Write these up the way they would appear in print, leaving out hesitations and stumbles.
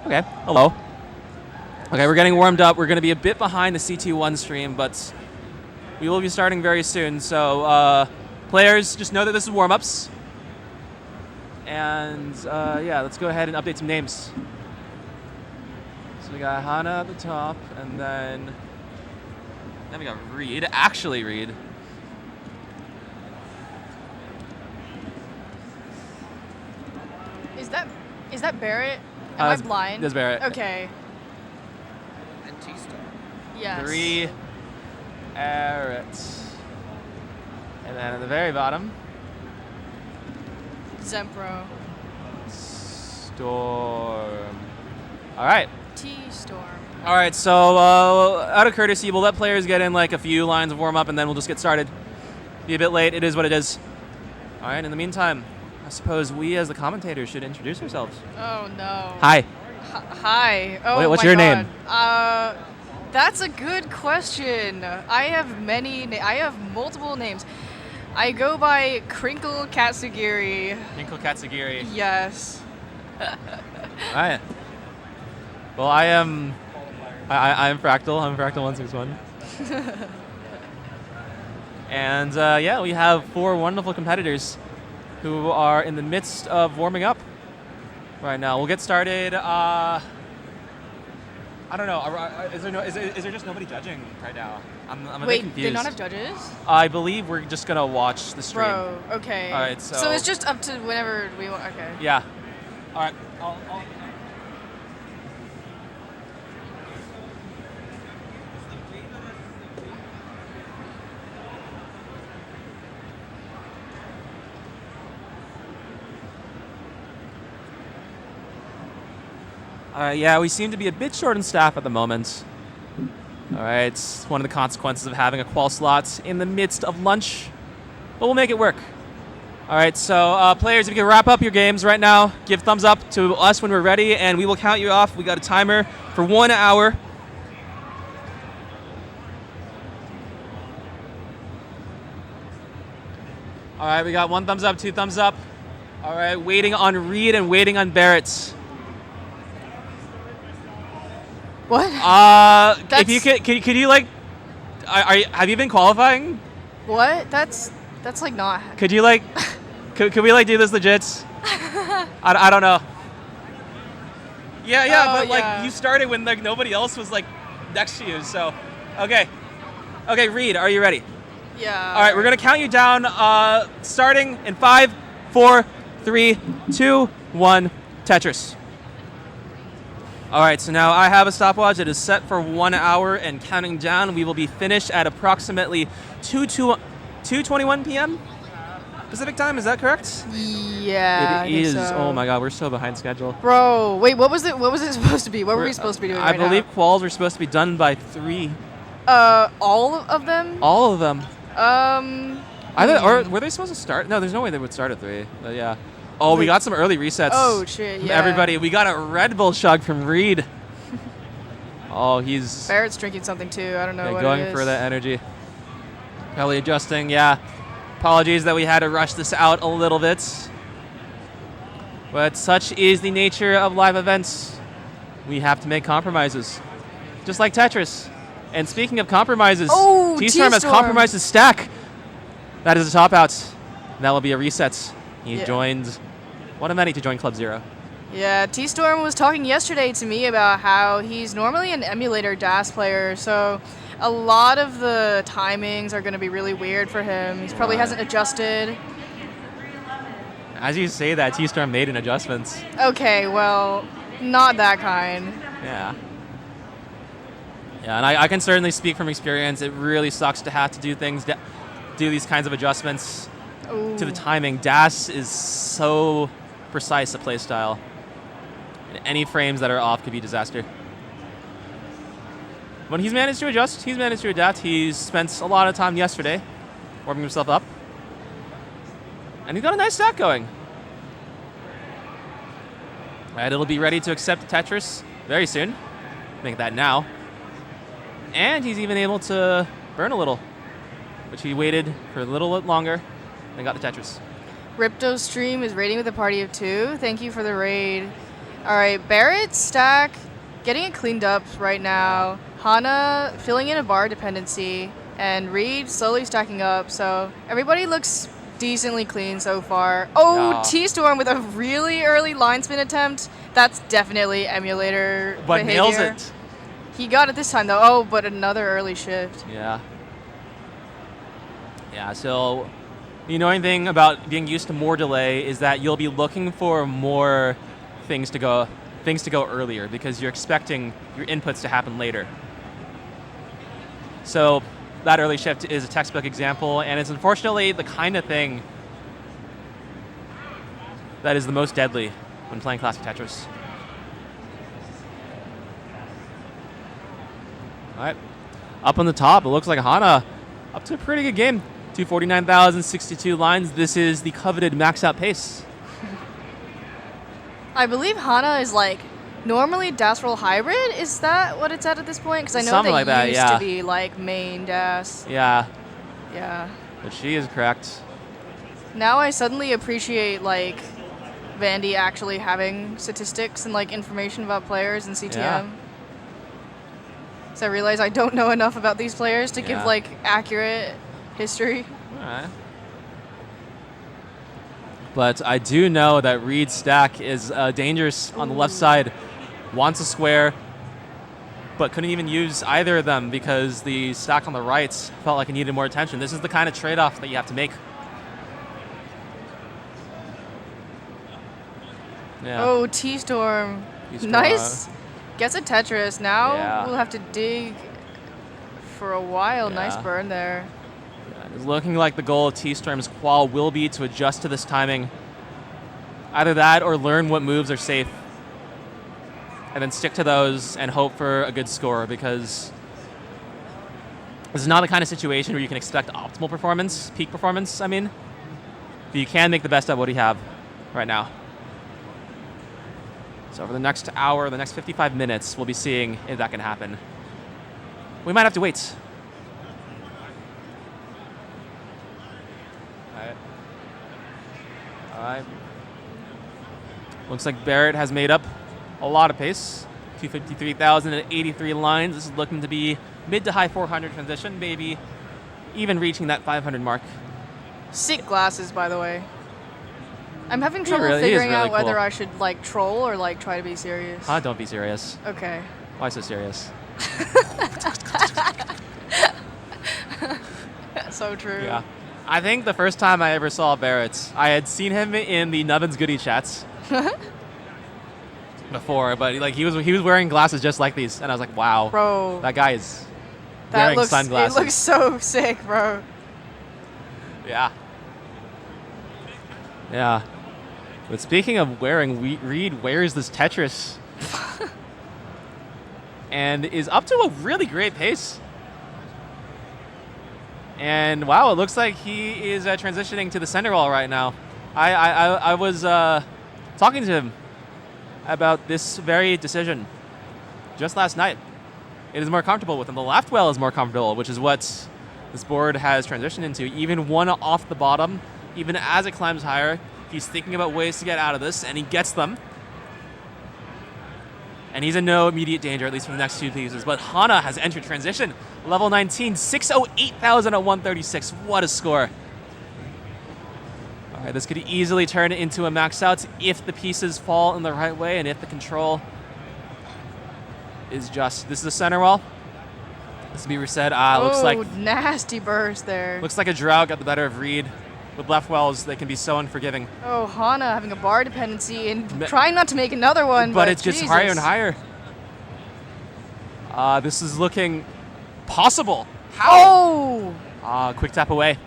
Okay, hello. Okay, we're getting warmed up. We're going to be a bit behind the CT1 stream, but we will be starting very soon. So players, just know that this is warm-ups. And yeah, let's go ahead and update some names. So we got Hana at the top, and then we got Reid. Actually, Reid. Is that Barrett? Am I blind? That's Barrett. And Okay. TStorm. Yes. 3 Barrett. And then at the very bottom, Zempro. Storm. All right. TStorm. All right, so out of courtesy, we'll let players get in like a few lines of warm-up, and then we'll just get started. Be a bit late. It is what it is. All right, in the meantime, I suppose we as the commentators should introduce ourselves. Oh, no. Hi. Hi. Oh, What's my your God. name? That's a good question. I have multiple names. I go by Crinkle Katsugiri. Ninkle Katsugiri. Yes. All right. Well, I'm Fractal. I'm Fractal161. And yeah, we have 4 wonderful competitors who are in the midst of warming up right now. We'll get started. I don't know. Is there just nobody judging right now? I'm a bit confused. Wait, they not have judges? I believe we're just gonna watch the stream. Bro, okay. All right, So it's just up to whenever we want. Okay. Yeah. All right. Yeah, we seem to be a bit short in staff at the moment. All right, it's one of the consequences of having a qual slot in the midst of lunch, but we'll make it work. All right, so players, if you can wrap up your games right now, give thumbs up to us when we're ready, and we will count you off. We got a timer for 1 hour. All right, we got 1 thumbs up, 2 thumbs up. All right, waiting on Reid and waiting on Barrett. What? If you could you like, have you been qualifying? What? That's like not. Could you like, could we like do this legit? I don't know. Yeah, but like you started when like nobody else was like next to you, so okay, Reid, are you ready? Yeah. All right, we're gonna count you down. Starting in 5, 4, 3, 2, 1. Tetris. All right, so now I have a stopwatch. It is set for 1 hour and counting down. We will be finished at approximately 2:21 p.m. Pacific time. Is that correct? Yeah. It is. So. Oh my God, we're so behind schedule. Bro, wait, what was it supposed to be? What were we supposed to be doing I right believe now? quals were supposed to be done by 3. All of them? All of them. Or were they supposed to start? No, there's no way they would start at 3. But yeah. Oh, we got some early resets. Oh, shit, from yeah. everybody. We got a Red Bull chug from Reid. Oh, he's Barrett's drinking something too. I don't know what going it is. for that energy. Probably adjusting, yeah. Apologies that we had to rush this out a little bit. But such is the nature of live events. We have to make compromises. Just like Tetris. And speaking of compromises, TStorm has compromised his stack. That is a top out. And that will be a reset. He joined one of many to join Club Zero. Yeah, TStorm was talking yesterday to me about how he's normally an emulator DAS player, so a lot of the timings are going to be really weird for him. He probably hasn't adjusted. As you say that, TStorm made an adjustment. Okay, well, not that kind. Yeah. Yeah, and I can certainly speak from experience. It really sucks to have to do these kinds of adjustments to the timing. DAS is so precise a playstyle. Any frames that are off could be disaster. But he's managed to adjust. He's managed to adapt. He's spent a lot of time yesterday warming himself up. And he's got a nice stack going. Right, it'll be ready to accept Tetris very soon. Make that now. And he's even able to burn a little, which he waited for a little bit longer and got the Tetris. Ripto's stream is raiding with a party of 2. Thank you for the raid. All right, Barrett, Stack, getting it cleaned up right now. Hana filling in a bar dependency, and Reid slowly stacking up. So everybody looks decently clean so far. Oh, Yeah. TStorm with a really early line spin attempt. That's definitely emulator But behavior. nails it. He got it this time though. Oh, but another early shift. Yeah. Yeah, so the annoying thing about being used to more delay is that you'll be looking for more things to go earlier because you're expecting your inputs to happen later. So that early shift is a textbook example, and it's unfortunately the kind of thing that is the most deadly when playing classic Tetris. All right, up on the top, it looks like Hana up to a pretty good game. 249,062 lines. This is the coveted max out pace. I believe Hana is like normally DAS roll hybrid. Is that what it's at this point? Because I know Something they like that, used yeah. to be like main DAS. Yeah, Yeah. but she is correct. Now I suddenly appreciate like Vandy actually having statistics and like information about players in CTM. Yeah. So I realize I don't know enough about these players to give Yeah. like accurate history. All right. But I do know that Reid's stack is dangerous on the left side. Wants a square, but couldn't even use either of them because the stack on the right felt like it needed more attention. This is the kind of trade-off that you have to make. Yeah. Oh, TStorm. TStorm. Nice. Gets a Tetris. Now Yeah. we'll have to dig for a while. Nice Yeah. burn there. It's looking like the goal of TStorm's qual will be to adjust to this timing. Either that or learn what moves are safe. And then stick to those and hope for a good score, because this is not the kind of situation where you can expect optimal performance, peak performance, I mean. But you can make the best of what you have right now. So over the next hour, the next 55 minutes, we'll be seeing if that can happen. We might have to wait. All right. Looks like Barrett has made up a lot of pace. 253,083 lines. This is looking to be mid to high 400 transition, maybe even reaching that 500 mark. Sick glasses, by the way. I'm having He trouble is figuring really out whether cool. I should like troll or like try to be serious. Don't be serious. Okay. Why so serious? So true. Yeah. I think the first time I ever saw Barrett, I had seen him in the Nubbins Goody chats before, but like he was wearing glasses just like these, and I was like, wow, Bro, that guy is that wearing looks, sunglasses. it looks so sick, bro. Yeah. Yeah. But speaking of wearing, Reid wears this Tetris and is up to a really great pace. And wow, it looks like he is transitioning to the center wall right now. I was talking to him about this very decision just last night. It is more comfortable with him. The left well is more comfortable, which is what this board has transitioned into. Even one off the bottom, even as it climbs higher, he's thinking about ways to get out of this, and he gets them. And he's in no immediate danger, at least for the next two pieces. But Hana has entered transition. Level 19, 608,000 at 136. What a score. All right, this could easily turn into a max out if the pieces fall in the right way and if the control is just. This is the center wall. This will be reset. Looks like nasty burst there. looks like a drought got the better of Reid. With left wells, they can be so unforgiving. Oh, Hana having a bar dependency and trying not to make another one, But it gets Jesus. higher and higher. This is looking possible. Oh! Quick tap away.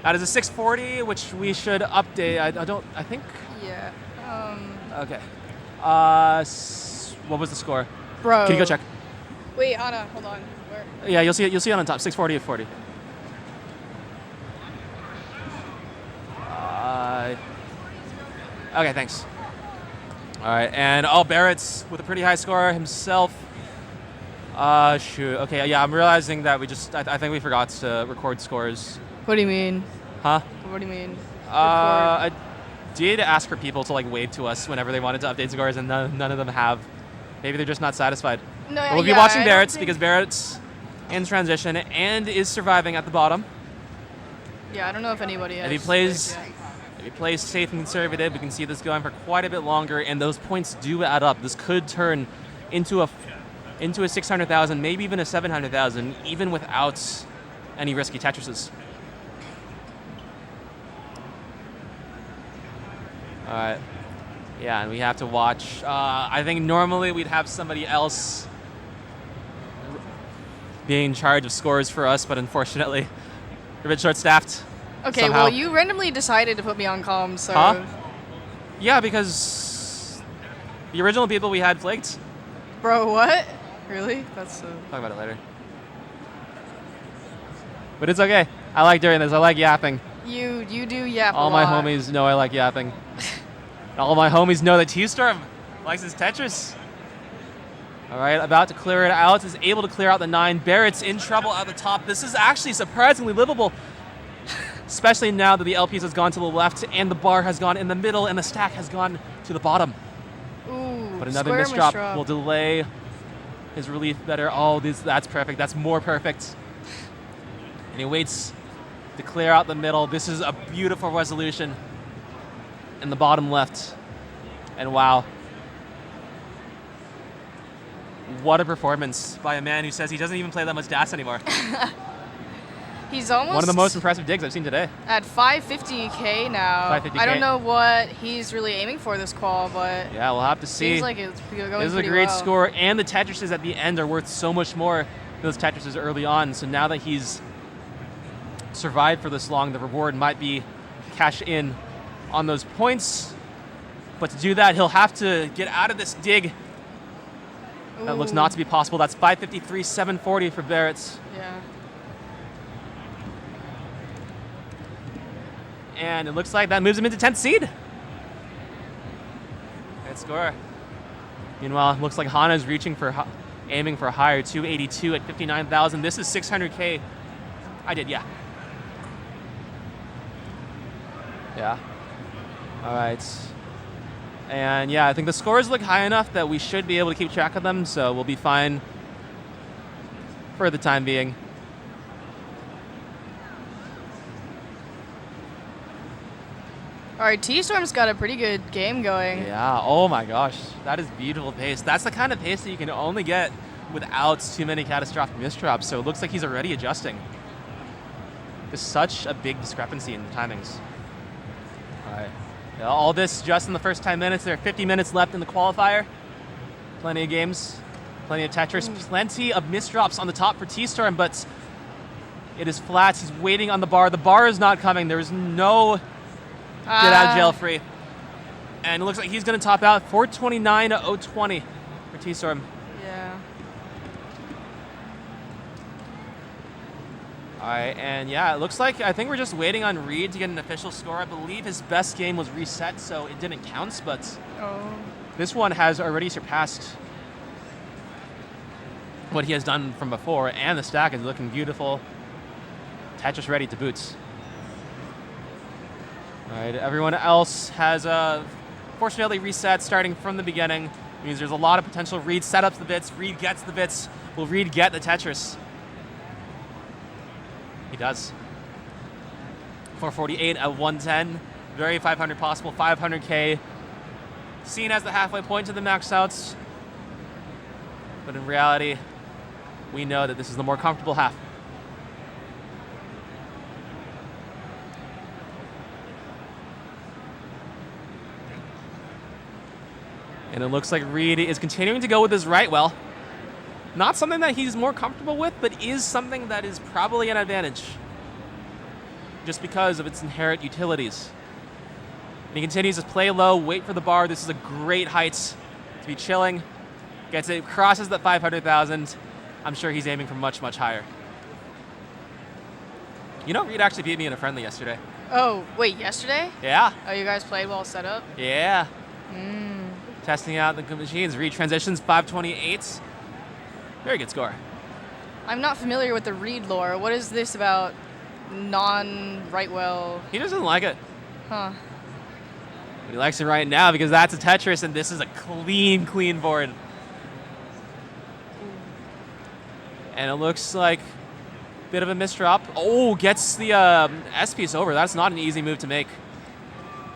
That is a 640, which we should update. I think. Yeah. Okay. What was the score? Bro. Can you go check? Wait, Hana, hold on. Where? Yeah, you'll see it. You'll see it on top. 640 at 40. Okay, thanks. All right, and Barrett's with a pretty high score himself. Shoot. Okay, yeah, I'm realizing that I think we forgot to record scores. What do you mean? Huh? What do you mean? I did ask for people to like wave to us whenever they wanted to update scores, and none of them have. Maybe they're just not satisfied. No, But we'll be watching Barrett's because Barrett's in transition and is surviving at the bottom. Yeah, I don't know if anybody has. If he plays safe and conservative, we can see this going for quite a bit longer, and those points do add up. This could turn into a 600,000, maybe even a 700,000, even without any risky Tetrises. All right. Yeah, and we have to watch. I think normally we'd have somebody else being in charge of scores for us, but unfortunately, we're a bit short-staffed. Okay, somehow. well, you randomly decided to put me on comms, so. Huh? Yeah, because the original people we had flaked. Bro, what? Really? That's so. Talk about it later. But it's okay. I like doing this. I like yapping. You do yap. All a my lot. homies know I like yapping. All my homies know that TStorm likes his Tetris. All right, about to clear it out. Is able to clear out the 9. Barrett's in trouble at the top. This is actually surprisingly livable, especially now that the LPs has gone to the left and the bar has gone in the middle and the stack has gone to the bottom. Ooh, But another square misdrop will delay his relief better. Oh, that's perfect. That's more perfect. And he waits to clear out the middle. This is a beautiful resolution in the bottom left. And wow. What a performance by a man who says he doesn't even play that much DAS anymore. He's almost One of the most impressive digs I've seen today. at 550K now. 550K. I don't know what he's really aiming for this qual, but Yeah, we'll have to see. seems like it's going This is a pretty great well. score, and the Tetrises at the end are worth so much more than those Tetrises early on. So now that he's survived for this long, the reward might be cash in on those points. But to do that, he'll have to get out of this dig. That looks not to be possible. That's 553, 740 for Barrett's. Yeah. And it looks like that moves him into 10th seed. Good score. Meanwhile, it looks like Hana's aiming for a higher 282 at 59,000. This is 600K. I did, yeah. Yeah. All right. And yeah, I think the scores look high enough that we should be able to keep track of them, so we'll be fine for the time being. All right, TStorm's got a pretty good game going. Yeah, oh my gosh, that is beautiful pace. That's the kind of pace that you can only get without too many catastrophic misdrops, so it looks like he's already adjusting. There's such a big discrepancy in the timings. All right. Yeah, all this just in the first 10 minutes. There are 50 minutes left in the qualifier. Plenty of games, plenty of Tetris, plenty of misdrops on the top for TStorm, but it is flat. He's waiting on the bar. The bar is not coming. There is no get out of jail free. And it looks like he's going to top out 429-020 for TStorm. Yeah. All right, and yeah, it looks like I think we're just waiting on Reid to get an official score. I believe his best game was reset, so it didn't count, but this one has already surpassed what he has done from before, and the stack is looking beautiful. Tetris ready to boot. All right, everyone else has fortunately reset starting from the beginning. It means there's a lot of potential. Reid set up the bits. Reid gets the bits. Will Reid get the Tetris? He does. 448 at 110. Very 500 possible. 500K. Seen as the halfway point to the maxouts. But in reality, we know that this is the more comfortable half. And it looks like Reid is continuing to go with his right well. Not something that he's more comfortable with, but is something that is probably an advantage. Just because of its inherent utilities. And he continues to play low, wait for the bar. This is a great height to be chilling. Gets it, crosses that 500,000. I'm sure he's aiming for much, much higher. You know, Reid actually beat me in a friendly yesterday. Oh, wait, yesterday? Yeah. Oh, you guys played while set up? Yeah. Testing out the machines. Reid transitions 528. Very good score. I'm not familiar with the Reid lore. What is this about non-right well? He doesn't like it. Huh. He likes it right now because that's a Tetris, and this is a clean, clean board. And it looks like a bit of a misdrop. Oh, gets the S piece over. That's not an easy move to make.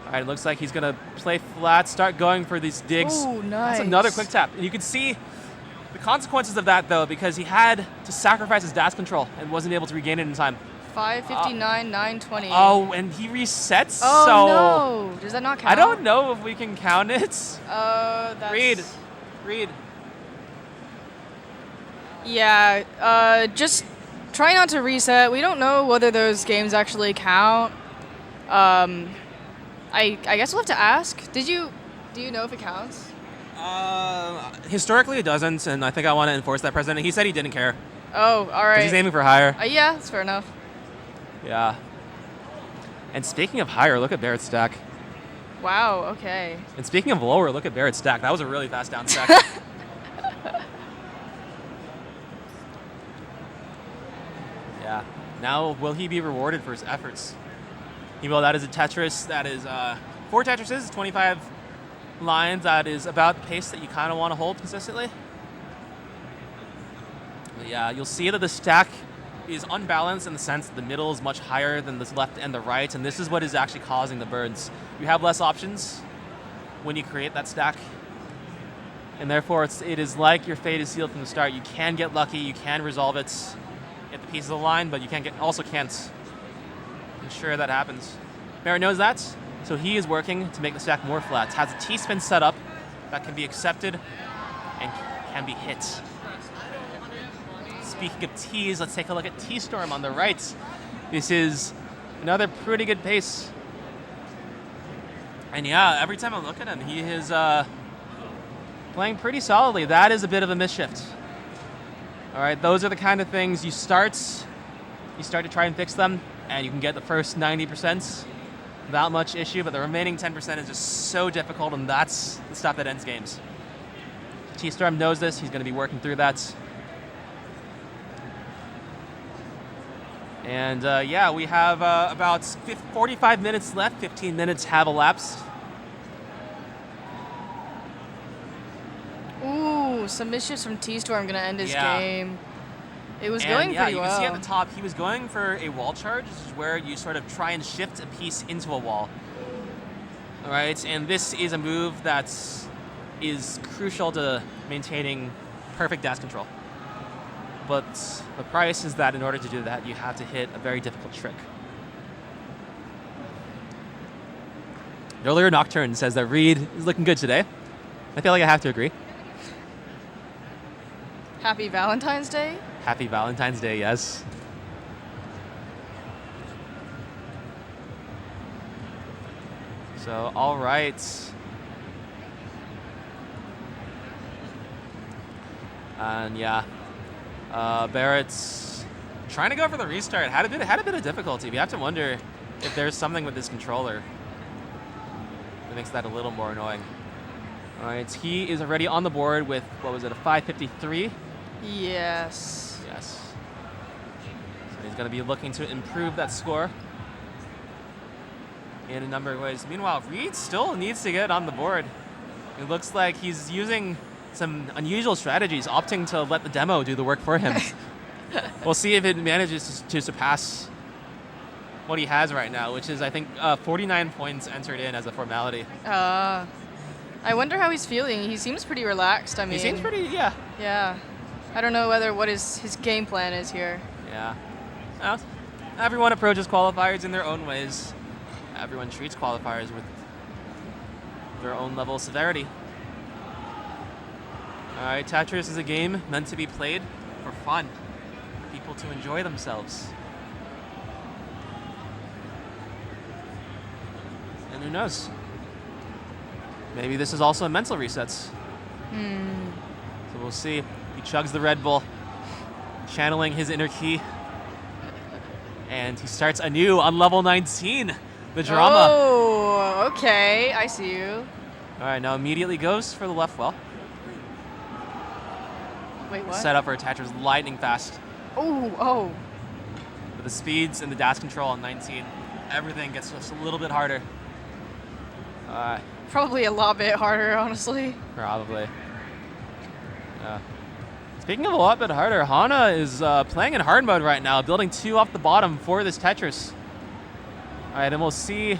All right, it looks like he's going to play flat, start going for these digs. Oh, nice. That's another quick tap. And you can see the consequences of that, though, because he had to sacrifice his dash control and wasn't able to regain it in time. 559, 920. Oh, and he resets? Oh, so no. Does that not count? I don't know if we can count it. That's... Reid. Yeah, just try not to reset. We don't know whether those games actually count. I guess we'll have to ask. Do you know if it counts? Historically, it doesn't, and I think I want to enforce that precedent. He said he didn't care. Oh, all right. He's aiming for higher. Yeah, that's fair enough. Yeah. And speaking of higher, look at Barrett's stack. Wow, okay. And speaking of lower, look at Barrett's stack. That was a really fast down stack. Yeah. Now, will he be rewarded for his efforts? He will. That is a Tetris. That is 4 Tetrises, 25 lines. That is about the pace that you kind of want to hold consistently. But yeah, you'll see that the stack is unbalanced in the sense that the middle is much higher than the left and the right, and this is what is actually causing the birds. You have less options when you create that stack, and therefore it is like your fate is sealed from the start. You can get lucky, you can resolve it at the piece of the line, but you also can't ensure that happens. Barrett knows that, so he is working to make the stack more flat. Has a T-spin set up that can be accepted and can be hit. Speaking of T's, let's take a look at TStorm on the right. This is another pretty good pace. And yeah, every time I look at him, he is playing pretty solidly. That is a bit of a misshift. All right, those are the kind of things you start to try and fix them, and you can get the first 90% without much issue, but the remaining 10% is just so difficult, and that's the stuff that ends games. TStorm knows this. He's going to be working through that. And yeah, we have about 45 minutes left. 15 minutes have elapsed. Ooh, some mischiefs from TStorm going to end his game. It was going pretty well. You can see at the top, he was going for a wall charge, which is where you sort of try and shift a piece into a wall. All right, and this is a move that is crucial to maintaining perfect dash control. But the price is that in order to do that, you have to hit a very difficult trick. Earlier Nocturne says that Reid is looking good today. I feel like I have to agree. Happy Valentine's Day? Happy Valentine's Day, yes. So, all right. And yeah. Barrett's trying to go for the restart. Had a bit of difficulty. We have to wonder if there's something with this controller that makes that a little more annoying. All right, he is already on the board with, what was it, a 553? Yes. Yes. So he's going to be looking to improve that score in a number of ways. Meanwhile, Reid still needs to get on the board. It looks like he's using some unusual strategies, opting to let the demo do the work for him. We'll see if it manages to surpass what he has right now, which is, I think, 49 points entered in as a formality. I wonder how he's feeling. He seems pretty relaxed. I mean, he seems pretty, yeah. Yeah. I don't know what his game plan is here. Yeah. Well, everyone approaches qualifiers in their own ways. Everyone treats qualifiers with their own level of severity. All right, Tetris is a game meant to be played for fun, for people to enjoy themselves. And who knows? Maybe this is also a mental resets. So we'll see. He chugs the Red Bull, channeling his inner key. And he starts anew on level 19. The drama. Oh, okay. I see you. All right, now immediately goes for the left well. Wait, what? Set up for a Tetris lightning fast. Oh. With the speeds and the dash control on 19, everything gets just a little bit harder. Probably a lot bit harder, honestly. Probably. Speaking of a lot bit harder, Hana is playing in hard mode right now, building 2 off the bottom for this Tetris. All right, and we'll see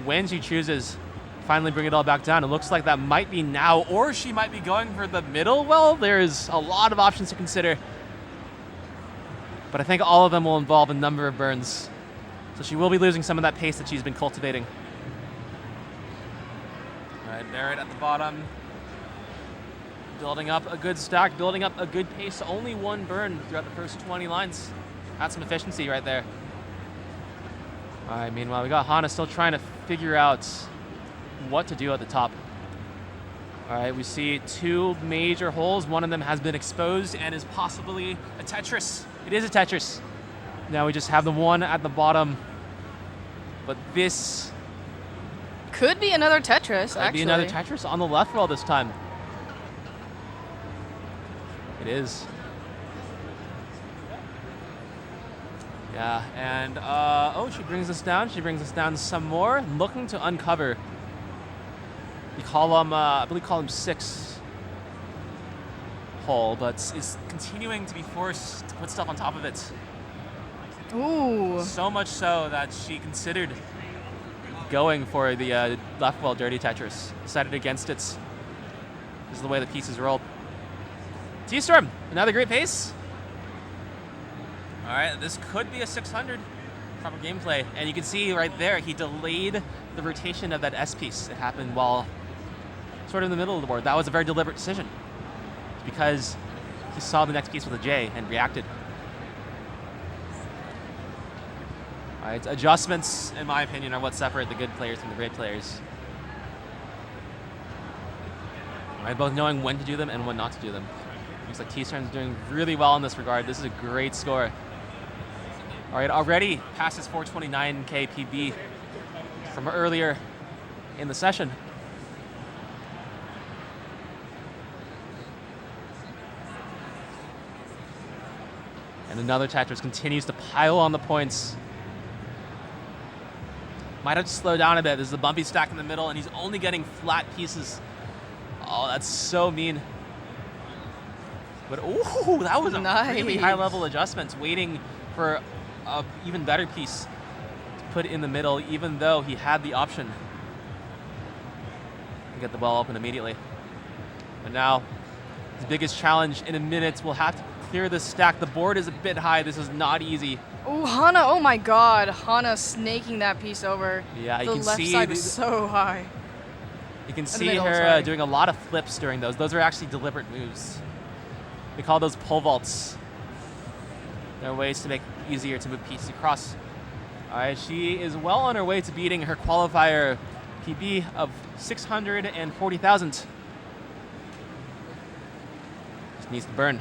when she chooses finally bring it all back down. It looks like that might be now, or she might be going for the middle. Well, there's a lot of options to consider. But I think all of them will involve a number of burns. So she will be losing some of that pace that she's been cultivating. All right, Barrett at the bottom. Building up a good stack, building up a good pace. Only 1 burn throughout the first 20 lines. That's some efficiency right there. All right, meanwhile, we got Hana still trying to figure out what to do at the top. All right, we see 2 major holes. One of them has been exposed and is possibly a Tetris. It is a Tetris. Now we just have the one at the bottom. But this could be another Tetris, could be another Tetris on the left wall this time. It is. Yeah, and oh, she brings us down. She brings us down some more, looking to uncover the column, I believe column 6 hole, but is continuing to be forced to put stuff on top of it. Ooh. So much so that she considered going for the left wall dirty Tetris. Decided against it. This is the way the pieces rolled. TStorm, another great pace. All right, this could be a 600. Proper gameplay. And you can see right there, he delayed the rotation of that S piece. It happened while sort of in the middle of the board. That was a very deliberate decision because he saw the next piece with a J and reacted. All right, adjustments, in my opinion, are what separate the good players from the great players. All right, both knowing when to do them and when not to do them. Looks like TStorm's doing really well in this regard. This is a great score. All right, already passes 429K PB from earlier in the session. And another Tetris continues to pile on the points. Might have to slow down a bit. There's a bumpy stack in the middle, and he's only getting flat pieces. Oh, that's so mean. But ooh, that was a really high-level adjustment, waiting for an even better piece to put in the middle, even though he had the option to get the ball open immediately. But now, his biggest challenge in a minute will have to clear this stack. The board is a bit high. This is not easy. Oh, Hana, oh my god. Hana snaking that piece over. Yeah, you the can left see side was so high. You can see her doing a lot of flips during those. Those are actually deliberate moves. We call those pole vaults. They're ways to make it easier to move pieces across. All right, she is well on her way to beating her qualifier PB of 640,000. Just needs to burn.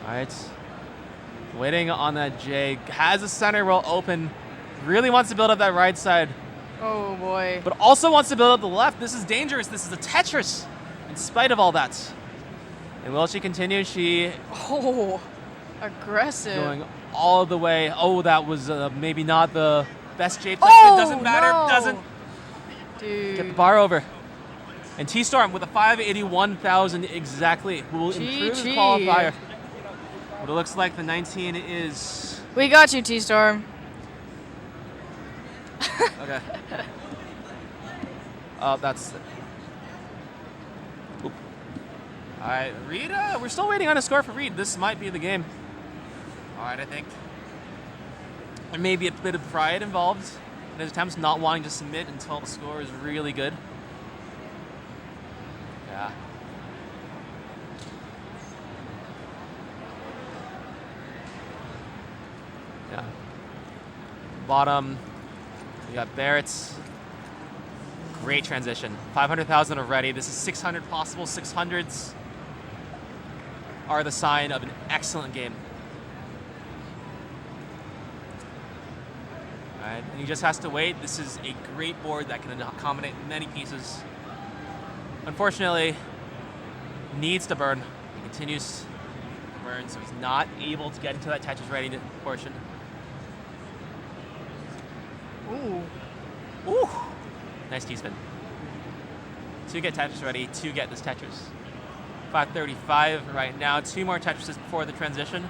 All right, waiting on that J. Has a center roll open. Really wants to build up that right side. Oh boy. But also wants to build up the left. This is dangerous. This is a Tetris in spite of all that. And will she continue? She... Oh, aggressive. Going all the way. Oh, that was maybe not the best J placement. Doesn't matter. No. Doesn't. Dude. Get the bar over. And TStorm with a 581,000 exactly will improve his qualifier. What it looks like the 19 is... We got you, TStorm. Okay. Oh, that's... Oop. All right, Reid, we're still waiting on a score for Reid. This might be the game. All right, I think there may be a bit of pride involved in his attempts, not wanting to submit until the score is really good. Yeah. Yeah. Bottom, we got Barrett's. Great transition. 500,000 already. This is 600 possible. 600s are the sign of an excellent game. All right, and he just has to wait. This is a great board that can accommodate many pieces. Unfortunately, needs to burn. He continues to burn, so he's not able to get into that Tetris ready portion. Ooh. Ooh. Nice T-spin. To get Tetris ready, to get this Tetris. 5:35 right now. 2 more Tetrises before the transition.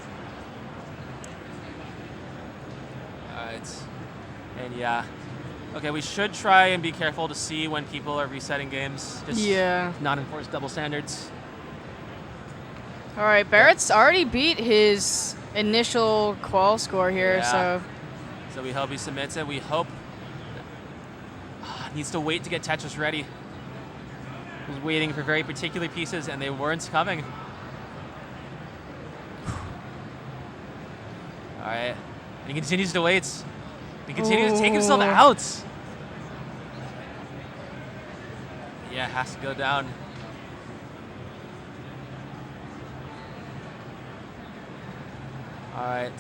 Alright. And yeah. Okay, we should try and be careful to see when people are resetting games. Just not enforce double standards. All right, Barrett's already beat his initial qual score here, so we hope he submits it. We hope needs to wait to get Tetris ready. He was waiting for very particular pieces, and they weren't coming. All right, and he continues to wait. He continues to take himself out. Yeah, has to go down. All right.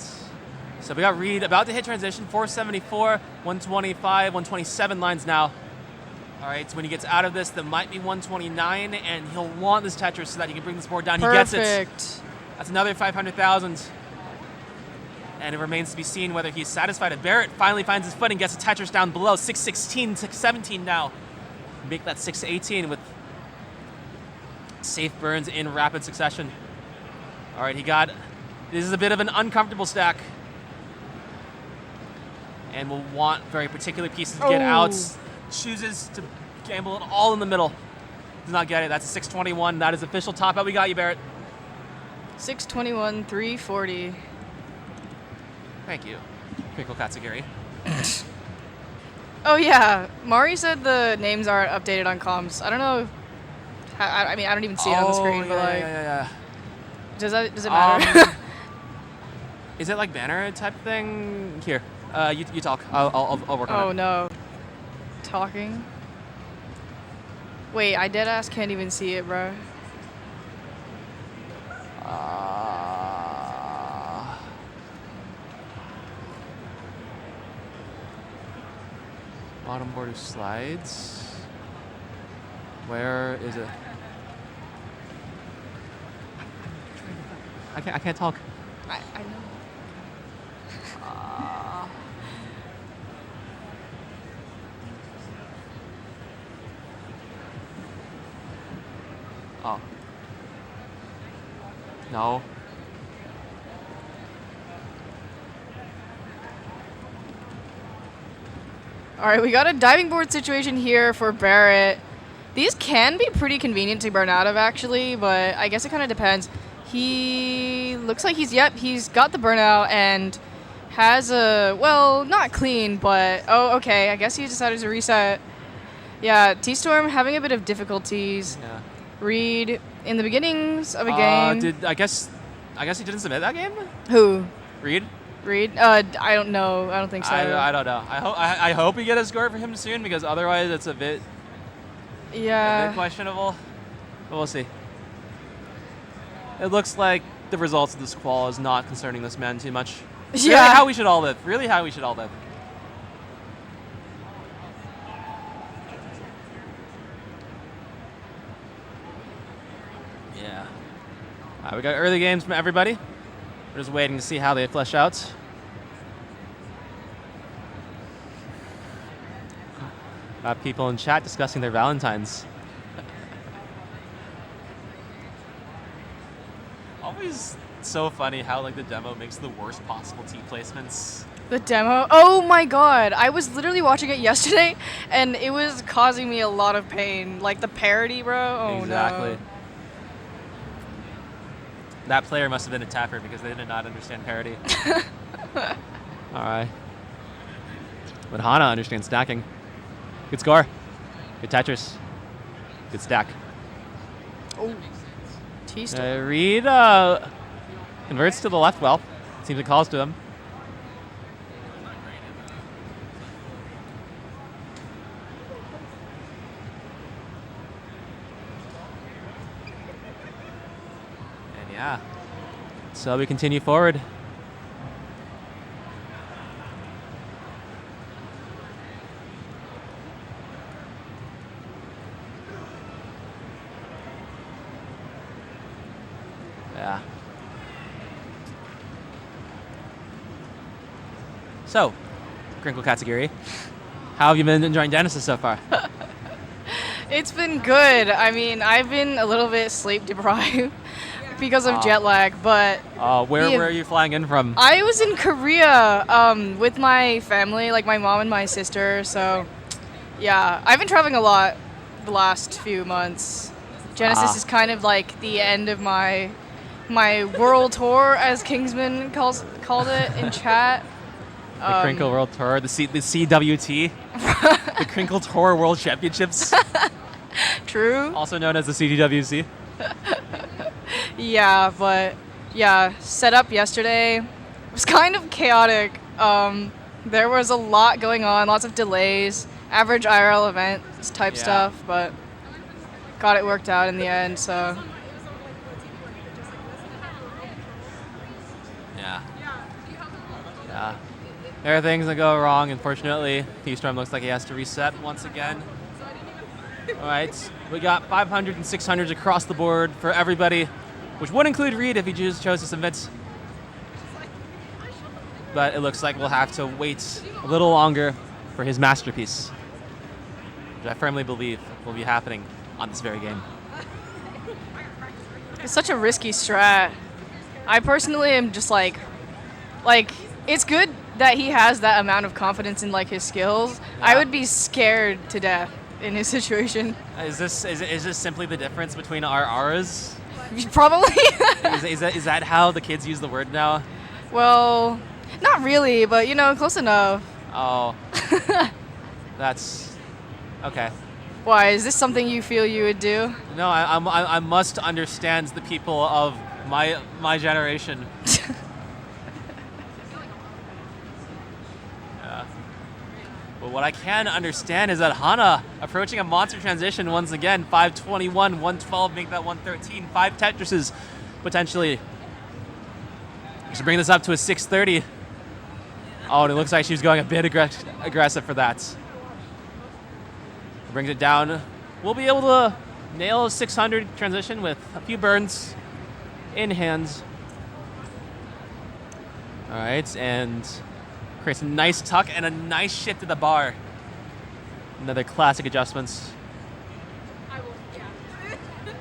So we got Reid about to hit transition, 474, 125, 127 lines now. All right, so when he gets out of this, there might be 129, and he'll want this Tetris so that he can bring this board down. Perfect. He gets it. That's another 500,000. And it remains to be seen whether he's satisfied. And Barrett finally finds his footing, gets a Tetris down below, 616, 617 now. Make that 618 with safe burns in rapid succession. All right, this is a bit of an uncomfortable stack. And will want very particular pieces to get out. Chooses to gamble it all in the middle. Does not get it. That's a 621. That is official top out. We got you, Barrett. 621, 340. Thank you, Pickle Katsugiri. Oh yeah, Mari said the names aren't updated on comms. I don't know. I mean, I don't even see it on the screen, but like, yeah. Does it matter? Is it like banner type thing? Here, you talk. I'll work on it. Oh no, talking. Wait, I deadass can't even see it, bro. Bottom border slides. Where is it? I can't talk. I know. Oh. No. All right, we got a diving board situation here for Barrett. These can be pretty convenient to burn out of, actually, but I guess it kind of depends. He looks like he's got the burnout and has a, well, not clean, but, oh, okay, I guess he decided to reset. Yeah, TStorm having a bit of difficulties. Yeah. Reid in the beginnings of a game. I guess he didn't submit that game? Who? Reid? I don't know. I don't think so. I don't know. I hope we get a score for him soon, because otherwise it's a bit questionable. But we'll see. It looks like the results of this qual is not concerning this man too much. Yeah. Really how we should all live. Really how we should all live. Yeah. All right, we got early games from everybody. We're just waiting to see how they flesh out. Got people in chat discussing their Valentines. Always so funny how like the demo makes the worst possible team placements. The demo? Oh my god. I was literally watching it yesterday and it was causing me a lot of pain. Like the parody, bro. Oh exactly. no. That player must have been a tapper because they did not understand parody. Alright. But Hana understands stacking. Good score. Good Tetris. Good stack. Oh. TStorm. Reid converts to the left well. Seems it calls to him. And yeah. So we continue forward. Yeah. So, Crinkle Katsugiri. How have you been enjoying Genesis so far? It's been good. I mean, I've been a little bit sleep deprived because of jet lag, but where are you flying in from? I was in Korea with my family, like my mom and my sister. So, yeah, I've been traveling a lot the last few months. Genesis is kind of like the end of my world tour, as Kingsman called it in chat. The Crinkle World Tour, the CWT, the Crinkle Tour World Championships. True. Also known as the CTWC. Yeah, but set up yesterday. It was kind of chaotic. There was a lot going on, lots of delays, average IRL event type stuff, but got it worked out in the end, so. Yeah. There are things that go wrong, unfortunately. TStorm looks like he has to reset once again. All right, we got 500 and 600s across the board for everybody, which would include Reid if he chose to submit. But it looks like we'll have to wait a little longer for his masterpiece, which I firmly believe will be happening on this very game. It's such a risky strat. I personally am just like, it's good that he has that amount of confidence in like his skills. Yeah. I would be scared to death in his situation. Is this simply the difference between our auras? Probably. is that how the kids use the word now? Well, not really, but close enough. Oh, that's okay. Why, is this something you feel you would do? No, I must understand the people of my generation. But what I can understand is that Hana approaching a monster transition once again. 521, 112, make that 113. 5 Tetrises, potentially. Should bring this up to a 630. Oh, and it looks like she's going a bit aggressive for that. Brings it down. We'll be able to nail a 600 transition with a few burns in hands. All right, and creates a nice tuck and a nice shift to the bar. Another classic adjustments.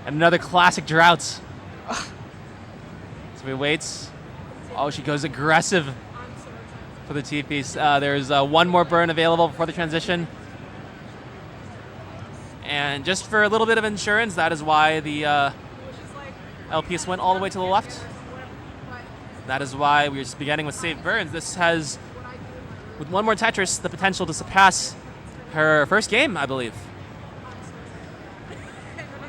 And another classic drought. So he waits. Oh, she goes aggressive for the T-piece. There's one more burn available before the transition. And just for a little bit of insurance, that is why the LPS went all the way to the left. That is why we're beginning with safe burns. This has, with one more Tetris, the potential to surpass her first game, I believe.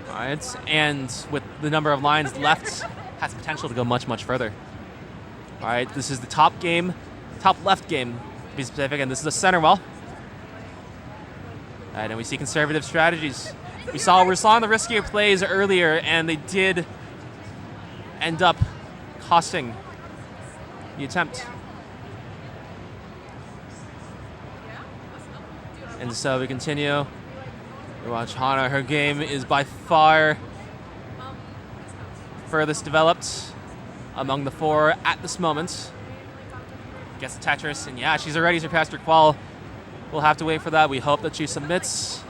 All right, and with the number of lines left, has potential to go much, much further. All right, this is the top game, top left game, to be specific, and this is the center wall. All right, and we see conservative strategies. We saw the riskier plays earlier, and they did end up costing the attempt. And so we continue. We watch Hana. Her game is by far furthest developed among the four at this moment. Gets the Tetris, and yeah, she's already surpassed her qual. We'll have to wait for that. We hope that she submits.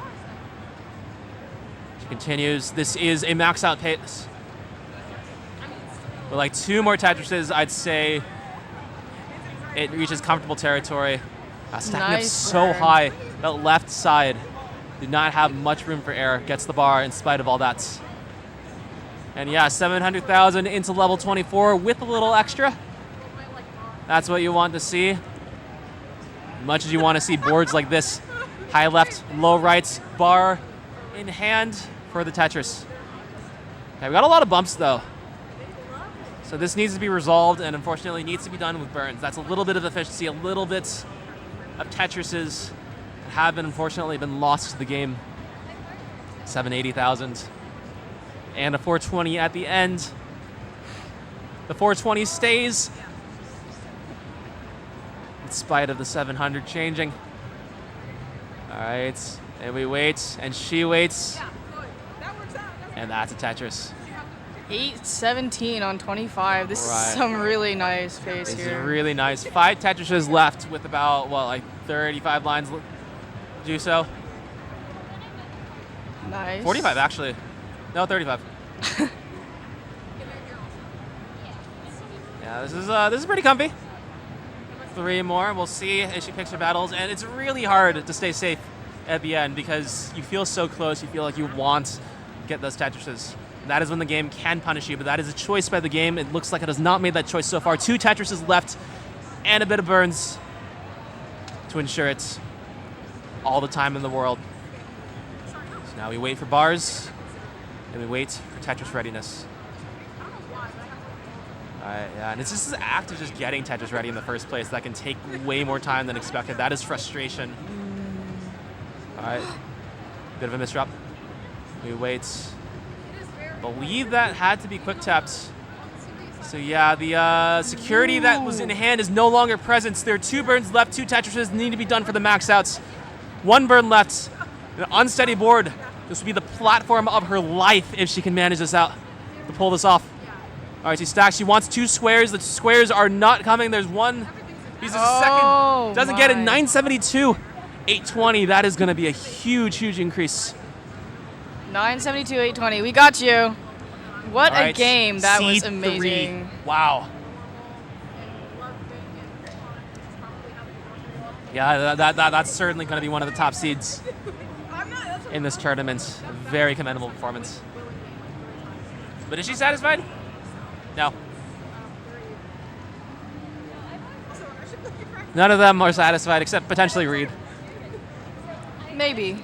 She continues. This is a max out pace. With like 2 more Tetrises, I'd say it reaches comfortable territory. Stacking up so high. That left side did not have much room for error. Gets the bar in spite of all that. And yeah, 700,000 into level 24 with a little extra. That's what you want to see. As much as you want to see boards like this. High left, low right, bar in hand for the Tetris. Okay, we got a lot of bumps though. So this needs to be resolved, and unfortunately needs to be done with burns. That's a little bit of efficiency, a little bit of Tetrises that have unfortunately been lost to the game. 780,000. And a 420 at the end. The 420 stays in spite of the 700 changing. All right, and we wait, and she waits. And that's a Tetris. 8:17 on 25. This is some really nice pace This here. is really nice. 5 Tetrises left with about, what, like 35 lines to do so? Nice. 45, actually. No, 35. Yeah, this is pretty comfy. 3 more. We'll see if she picks her battles. And it's really hard to stay safe at the end because you feel so close. You feel like you want to get those Tetrises. That is when the game can punish you, but that is a choice by the game. It looks like it has not made that choice so far. 2 Tetrises left and a bit of burns to ensure it's all the time in the world. So now we wait for bars and we wait for Tetris readiness. All right, yeah, and it's just this act of just getting Tetris ready in the first place that can take way more time than expected. That is frustration. All right, bit of a misdrop. We wait. Believe that had to be quick tapped. So yeah, the security that was in hand is no longer present. There are 2 burns left, 2 Tetrises need to be done for the max outs. 1 burn left, an unsteady board. This will be the platform of her life if she can manage this out, to pull this off. All right, she stacks, she wants 2 squares. The squares are not coming. There's 1, he's a second, doesn't get it, 972, 820. That is gonna be a huge, huge increase. 972, 820. We got you. What All right, a game. That was C3. amazing. Wow. Yeah, that's certainly going to be one of the top seeds in this tournament. Very commendable performance. But is she satisfied? No. None of them are satisfied except potentially Reid. Maybe.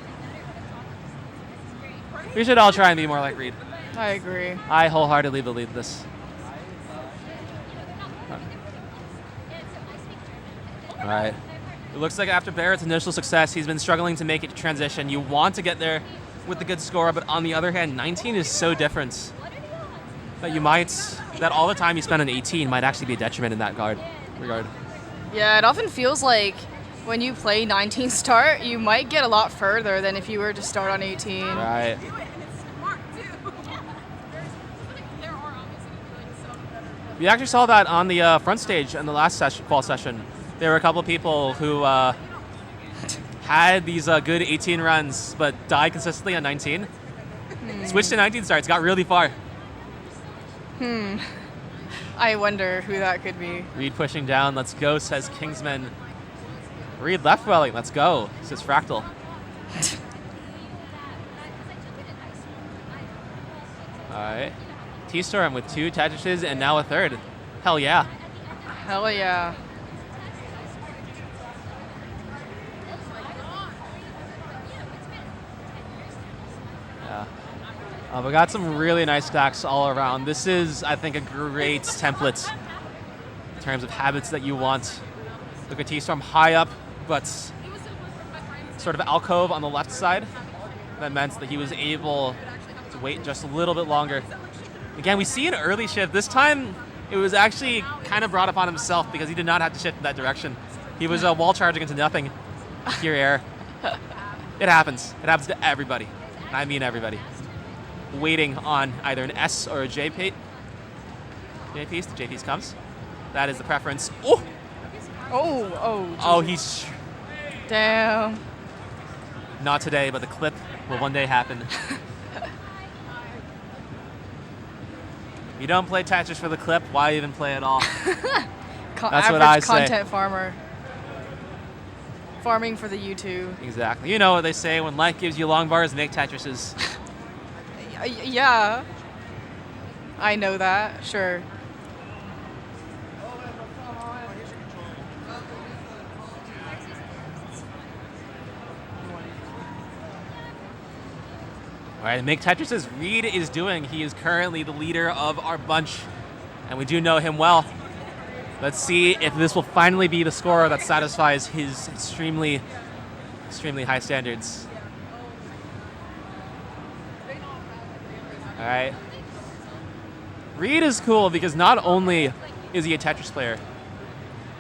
We should all try and be more like Reid. I agree. I wholeheartedly believe this. All right. It looks like after Barrett's initial success, he's been struggling to make it transition. You want to get there with the good score, but on the other hand, 19 is so different that all the time you spend on 18 might actually be a detriment in that regard. Yeah, it often feels like when you play 19 start, you might get a lot further than if you were to start on 18. Right. We actually saw that on the front stage in the last qual session. There were a couple of people who had these good 18 runs, but died consistently on 19. Switched to 19 starts, got really far. I wonder who that could be. Reid pushing down, let's go, says Kingsman. Reid left welling, let's go, says Fractal. All right. TStorm with 2 Tetrises and now a 3rd. Hell yeah. Hell yeah. We got some really nice stacks all around. This is, I think, a great template in terms of habits that you want. Look at TStorm high up, but sort of alcove on the left side. That meant that he was able to wait just a little bit longer. Again, we see an early shift. This time, it was actually kind of brought upon himself because he did not have to shift in that direction. He was wall charging into nothing. Pure air. It happens. It happens to everybody. I mean everybody. Waiting on either an S or a J piece. The J piece comes. That is the preference. Oh! Oh, he's... damn. Not today, but the clip will one day happen. You don't play Tetris for the clip, why even play at all? That's what I say. Content farmer. Farming for the YouTube. Exactly. You know what they say, when life gives you long bars, make Tetrises. Yeah. I know that, sure. All right, make Tetrises Reid is doing. He is currently the leader of our bunch, and we do know him well. Let's see if this will finally be the score that satisfies his extremely, extremely high standards. All right. Reid is cool because not only is he a Tetris player,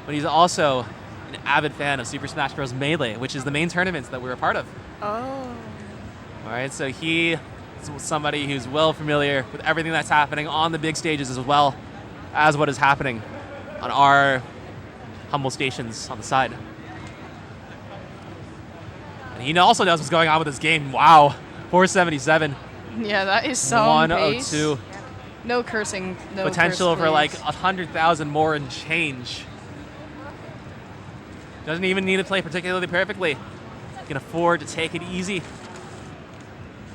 but he's also an avid fan of Super Smash Bros. Melee, which is the main tournaments that we're a part of. Oh. All right, so he somebody who's well familiar with everything that's happening on the big stages as well as what is happening on our humble stations on the side. And he also knows what's going on with this game. Wow, 477. Yeah, that is some 102. pace. No cursing. No potential curse, for like please. 100,000 more and change. Doesn't even need to play particularly perfectly. Can afford to take it easy.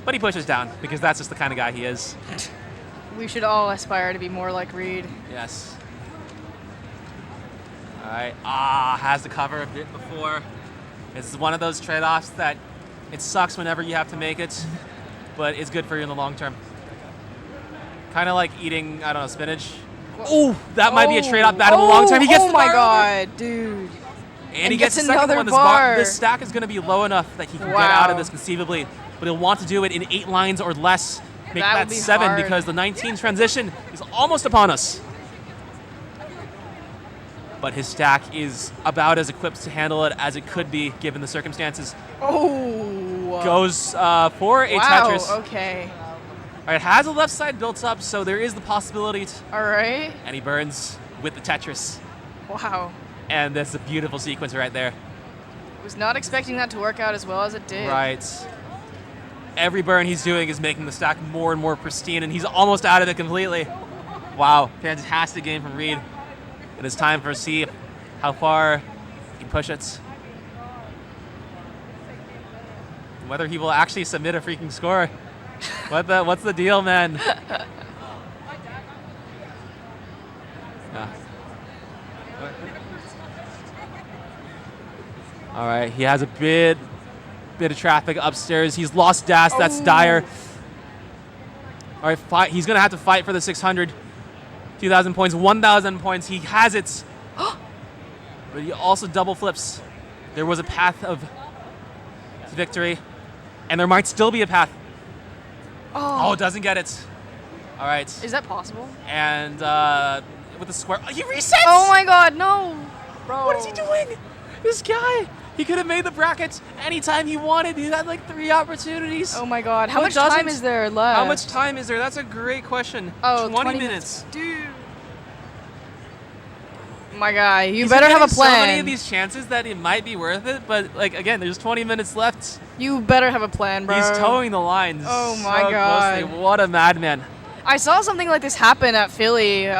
But he pushes down because that's just the kind of guy he is. We should all aspire to be more like Reid. Yes. All right. Has to cover a bit before. This is one of those trade-offs that it sucks whenever you have to make it, but it's good for you in the long term. Kind of like eating, I don't know, spinach. Oh, that might be a trade-off bad in the long term. He gets the bar. Oh my god, dude. And he gets the second another one. bar. This stack is going to be low enough that he can get out of this conceivably, but he'll want to do it in 8 lines or less. Make that 7 hard. because the 19 transition is almost upon us. But his stack is about as equipped to handle it as it could be given the circumstances. Oh. Goes for a Tetris. Okay. All right, has a left side built up, so there is the possibility. All right. And he burns with the Tetris. Wow. And that's a beautiful sequence right there. Was not expecting that to work out as well as it did. Right. Every burn he's doing is making the stack more and more pristine, and he's almost out of it completely. Wow, fantastic game from Reid. It is time for us to see how far he can push it. Whether he will actually submit a freaking score. What's the deal, man? Yeah. All right, he has a bit of traffic upstairs. He's lost dash. That's dire. All right, he's gonna have to fight for the 600. 2,000 points, 1,000 points. He has it, but he also double flips. There was a path of victory, and there might still be a path. Oh, doesn't get it. All right. Is that possible? And with the square, he resets. Oh my god, no, bro. What is he doing? This guy. He could have made the bracket anytime he wanted. He had like 3 opportunities. Oh my god. How much time is there left? How much time is there? That's a great question. Oh, 20 minutes. Dude. My guy, you better have a plan. So many of these chances that it might be worth it, but like again, there's 20 minutes left. You better have a plan, bro. He's towing the lines. Oh my so god. Closely. What a madman. I saw something like this happen at Philly.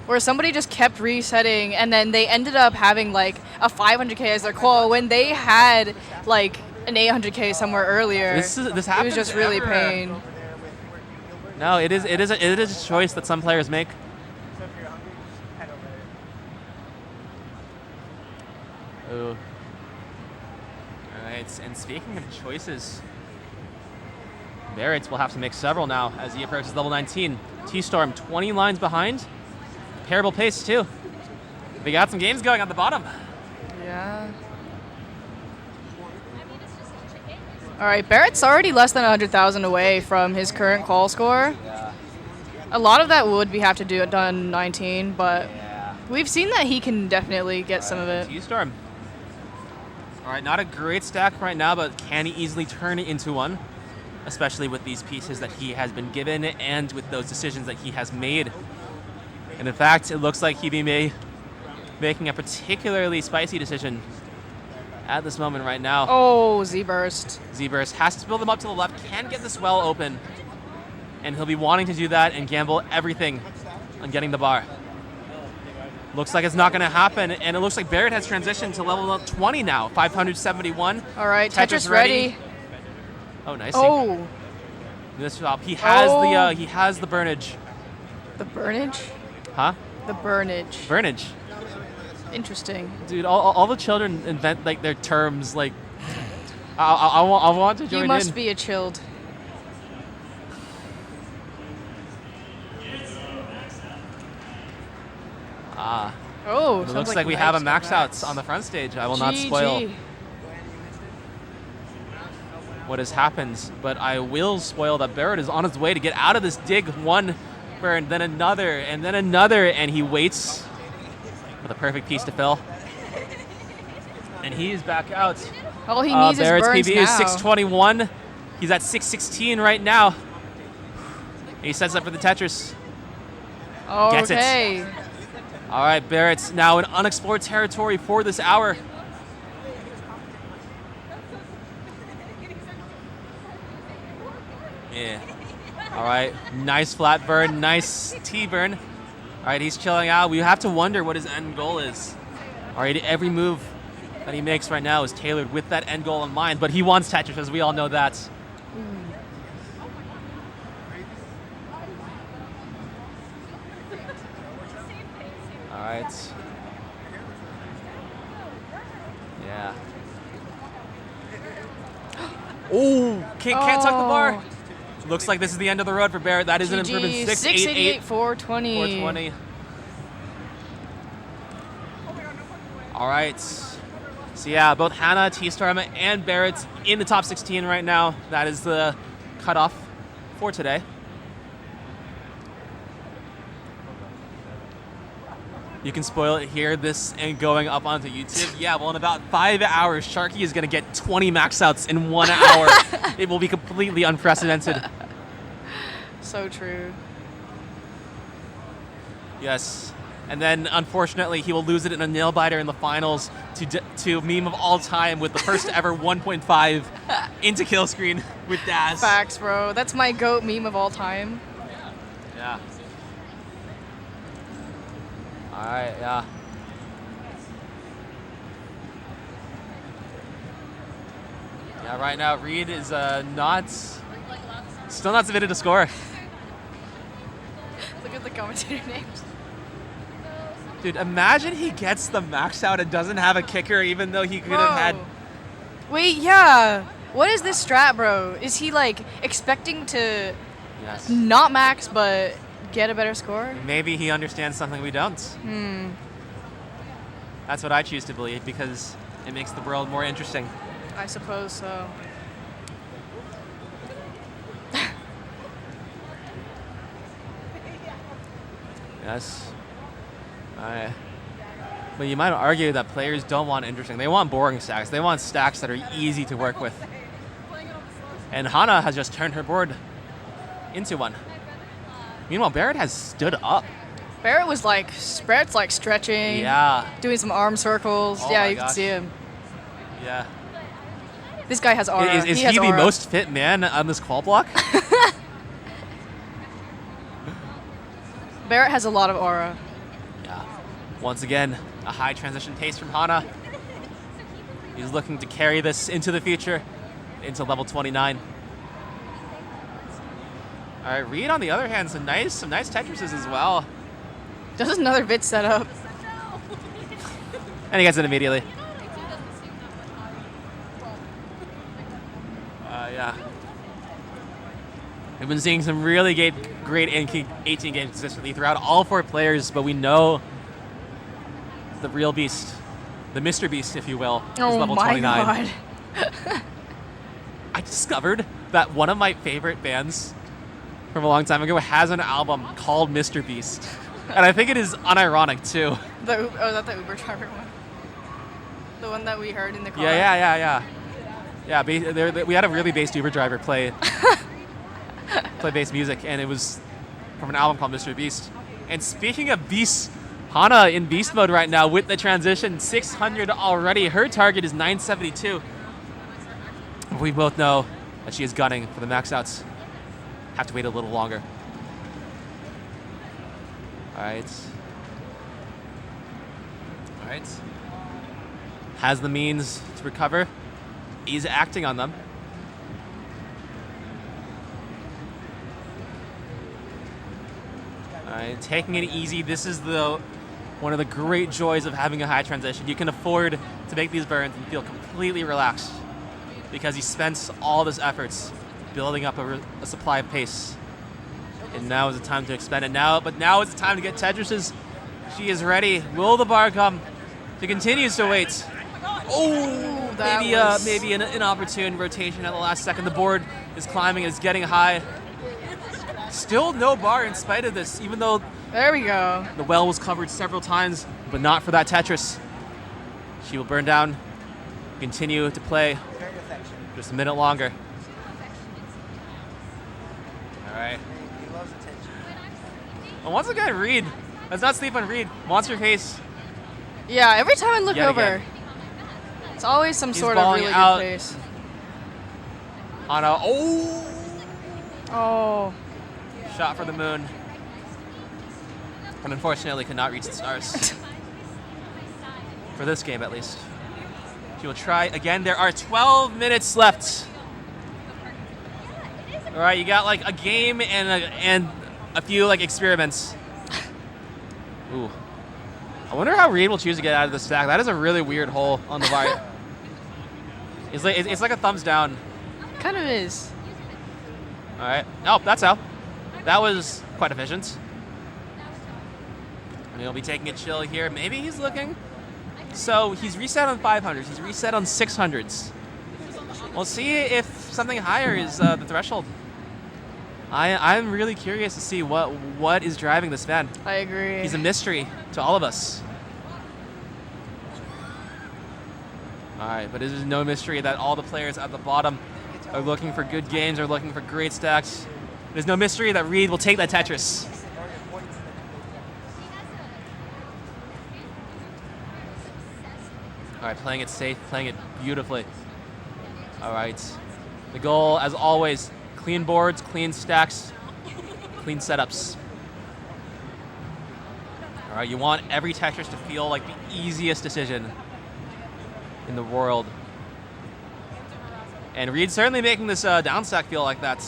Where somebody just kept resetting, and then they ended up having like a 500K as their call when they had like an 800K somewhere earlier. This happens. It was just really pain. No, it is a choice that some players make. Ooh. All right, and speaking of choices, Barretts will have to make several now as he approaches level 19. TStorm 20 lines behind. Comparable pace too. We got some games going on the bottom. Yeah. All right, Barrett's already less than 100,000 away from his current call score. Yeah. A lot of that would have to do it done 19, but we've seen that he can definitely get some of it. TStorm. All right, not a great stack right now, but can he easily turn it into one? Especially with these pieces that he has been given and with those decisions that he has made. And in fact, it looks like he'd be making a particularly spicy decision at this moment right now. Oh, Z-Burst. Z-Burst has to build them up to the left, can get this well open. And he'll be wanting to do that and gamble everything on getting the bar. Looks like it's not going to happen, and it looks like Barrett has transitioned to level 20 now, 571. All right, Tetris ready. Oh, nice. Oh. This job. He has the burnage. The burnage? Huh? The burnage. Burnage. Interesting. Dude, all the children invent like their terms. Like, I want to join in. You must be a chilled. Oh, it looks like we have a max outs on the front stage. I will not spoil what has happened, but I will spoil that Barrett is on his way to get out of this dig. One burn, then another, and he waits for the perfect piece to fill. And he is back out. All he needs is Barrett's burns PB now. is 621. He's at 616 right now. He sets up for the Tetris. Gets Okay. it. All right, Barrett's now in unexplored territory for this hour. Yeah. All right, nice flat burn, nice T-burn. All right, he's chilling out. We have to wonder what his end goal is. All right, every move that he makes right now is tailored with that end goal in mind, but he wants Tetris, as we all know that. All right. Yeah. Oh, can't tuck the bar. Looks like this is the end of the road for Barrett. That is an improvement. 688, 420. 420. All right. So yeah, both Hana, TStorm, and Barrett in the top 16 right now. That is the cutoff for today. You can spoil it here, this and going up onto YouTube. Yeah, well, in about 5 hours, Sharky is going to get 20 max outs in 1 hour. It will be completely unprecedented. So true. Yes. And then, unfortunately, he will lose it in a nail biter in the finals to meme of all time with the first ever 1.5 into kill screen with Daz. Facts, bro. That's my GOAT meme of all time. Yeah. All right, yeah. Yeah, right now, Reid is still not submitted to score. Look at the commentator names. Dude, imagine he gets the max out and doesn't have a kicker, even though he could have had. Wait, yeah. What is this strat, bro? Is he like expecting to not max but get a better score? Maybe he understands something we don't. That's what I choose to believe because it makes the world more interesting. I suppose so. Yes. But you might argue that players don't want interesting. They want boring stacks. They want stacks that are easy to work with. And Hana has just turned her board into one. Meanwhile, Barrett has stood up. Barrett was like, stretching. Yeah. Doing some arm circles. Oh yeah, my you gosh. can see him. Yeah. This guy has aura. Is he the most fit man on this qual block? Barrett has a lot of aura. Yeah. Once again, a high transition pace from Hana. He's looking to carry this into the future, into level 29. All right, Reid on the other hand, some nice Tetrises as well. Just another bit setup. And he gets it immediately. Yeah. We've been seeing some really great 18 games consistently throughout all 4 players, but we know the real beast, the Mr. Beast, if you will, is level 29. God. I discovered that one of my favorite bands from a long time ago has an album called Mr. Beast. And I think it is unironic, too. Is that the Uber driver one? The one that we heard in the car? Yeah. Yeah, we had a really based Uber driver play bass music, and it was from an album called Mr. Beast. And speaking of beasts, Hana in beast mode right now with the transition, 600 already. Her target is 972. We both know that she is gunning for the max outs. Have to wait a little longer. All right. Has the means to recover. Is acting on them. All right, taking it easy. This is one of the great joys of having a high transition. You can afford to make these burns and feel completely relaxed because he spends all his efforts building up a supply of pace. And now is the time to expend it but now is the time to get Tetrises. She is ready. Will the bar come? She continues to wait. Oh, maybe an inopportune rotation at the last second. The board is climbing, it's getting high. Still no bar in spite of this, even though there we go. The well was covered several times, but not for that Tetris. She will burn down, continue to play just a minute longer. right. He loves attention. And once again, Reid. Let's not sleep on Reid. Monster pace. Yeah, every time I look Yet over, again. it's always some He's sort of balling really out. good pace. Hana. Oh! Oh, Shot for the moon. And unfortunately could not reach the stars. For this game, at least. She will try again. There are 12 minutes left. All right, you got like a game and a few like experiments. Ooh. I wonder how Reid will choose to get out of the stack. That is a really weird hole on the right. It's like a thumbs down. kind of is. All right. Oh, that's how. That was quite efficient. And he'll be taking a chill here. Maybe he's looking. So he's reset on 500s. He's reset on 600s. We'll see if something higher is the threshold. I'm really curious to see what is driving this man. I agree. He's a mystery to all of us. All right, but it is no mystery that all the players at the bottom are looking for good games, are looking for great stacks. There's no mystery that Reid will take that Tetris. All right, playing it safe, playing it beautifully. All right, the goal, as always, clean boards, clean stacks, clean setups. All right, you want every Tetris to feel like the easiest decision in the world. And Reid's certainly making this down stack feel like that.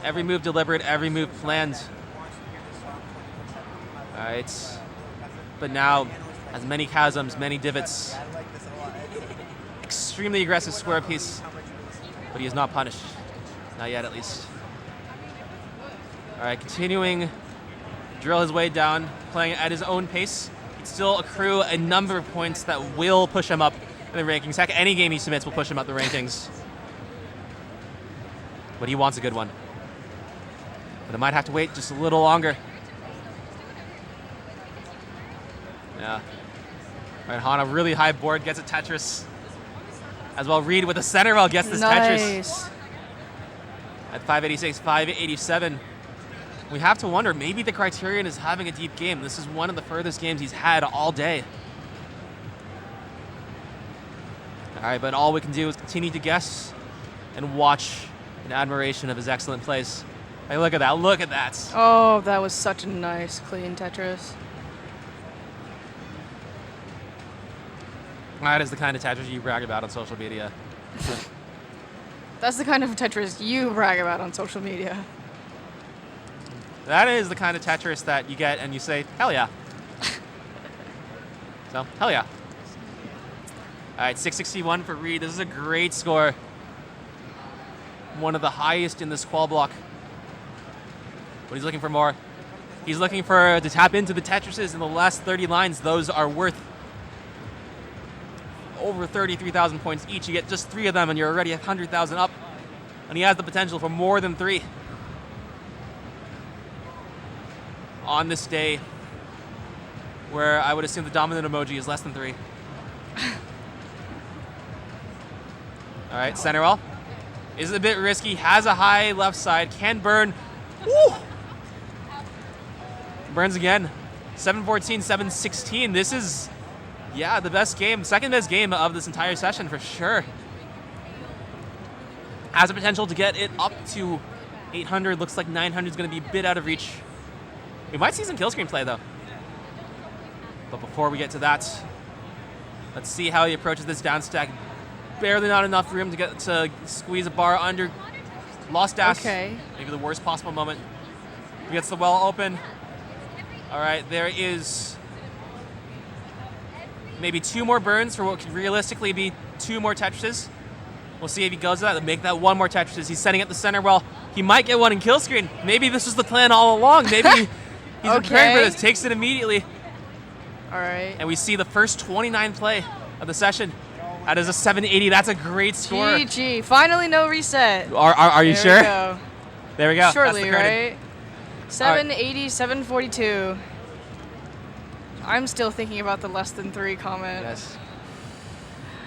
Every move deliberate, every move planned. All right, but now has many chasms, many divots. Extremely aggressive square piece, but he is not punished. Not yet, at least. All right, continuing drill his way down, playing at his own pace. He'd still accrue a number of points that will push him up in the rankings. Heck, any game he submits will push him up the rankings. But he wants a good one. But it might have to wait just a little longer. Yeah. All right, Hana, really high board, gets a Tetris. As well, Reid with the center rail gets this Tetris. At 586, 587. We have to wonder, maybe the Criterion is having a deep game. This is one of the furthest games he's had all day. All right, but all we can do is continue to guess and watch in admiration of his excellent plays. Hey, look at that, look at that. Oh, that was such a nice, clean Tetris. That is the kind of Tetris you brag about on social media. That's the kind of Tetris you brag about on social media. That is the kind of Tetris that you get and you say, hell yeah. So, hell yeah. All right, 661 for Reid. This is a great score. One of the highest in this qual block. But he's looking for more. He's looking to tap into the Tetrises in the last 30 lines. Those are worth over 33,000 points each. You get just 3 of them and you're already 100,000 up. And he has the potential for more than 3. On this day, where I would assume the dominant emoji is less than 3. All right, center wall. Is a bit risky, has a high left side, can burn. Woo! Burns again. 714, 716. This is, yeah, the best game, second best game of this entire session for sure. Has a potential to get it up to 800. Looks like 900 is going to be a bit out of reach. We might see some kill screen play, though. But before we get to that, let's see how he approaches this down stack. Barely not enough room to squeeze a bar under. Lost dash. Okay. Maybe the worst possible moment. He gets the well open. All right, there is maybe 2 more burns for what could realistically be 2 more Tetrises. We'll see if he goes to that. Make that 1 more Tetris. He's setting up the center well. He might get one in kill screen. Maybe this was the plan all along. Maybe he's preparing for this. Takes it immediately. All right. And we see the first 29 play of the session. That is a 780. That's a great score. GG. Finally, no reset. Are you sure? There we go. There we go. Surely, That's the right? 780, 742. I'm still thinking about the less than 3 comment. Yes.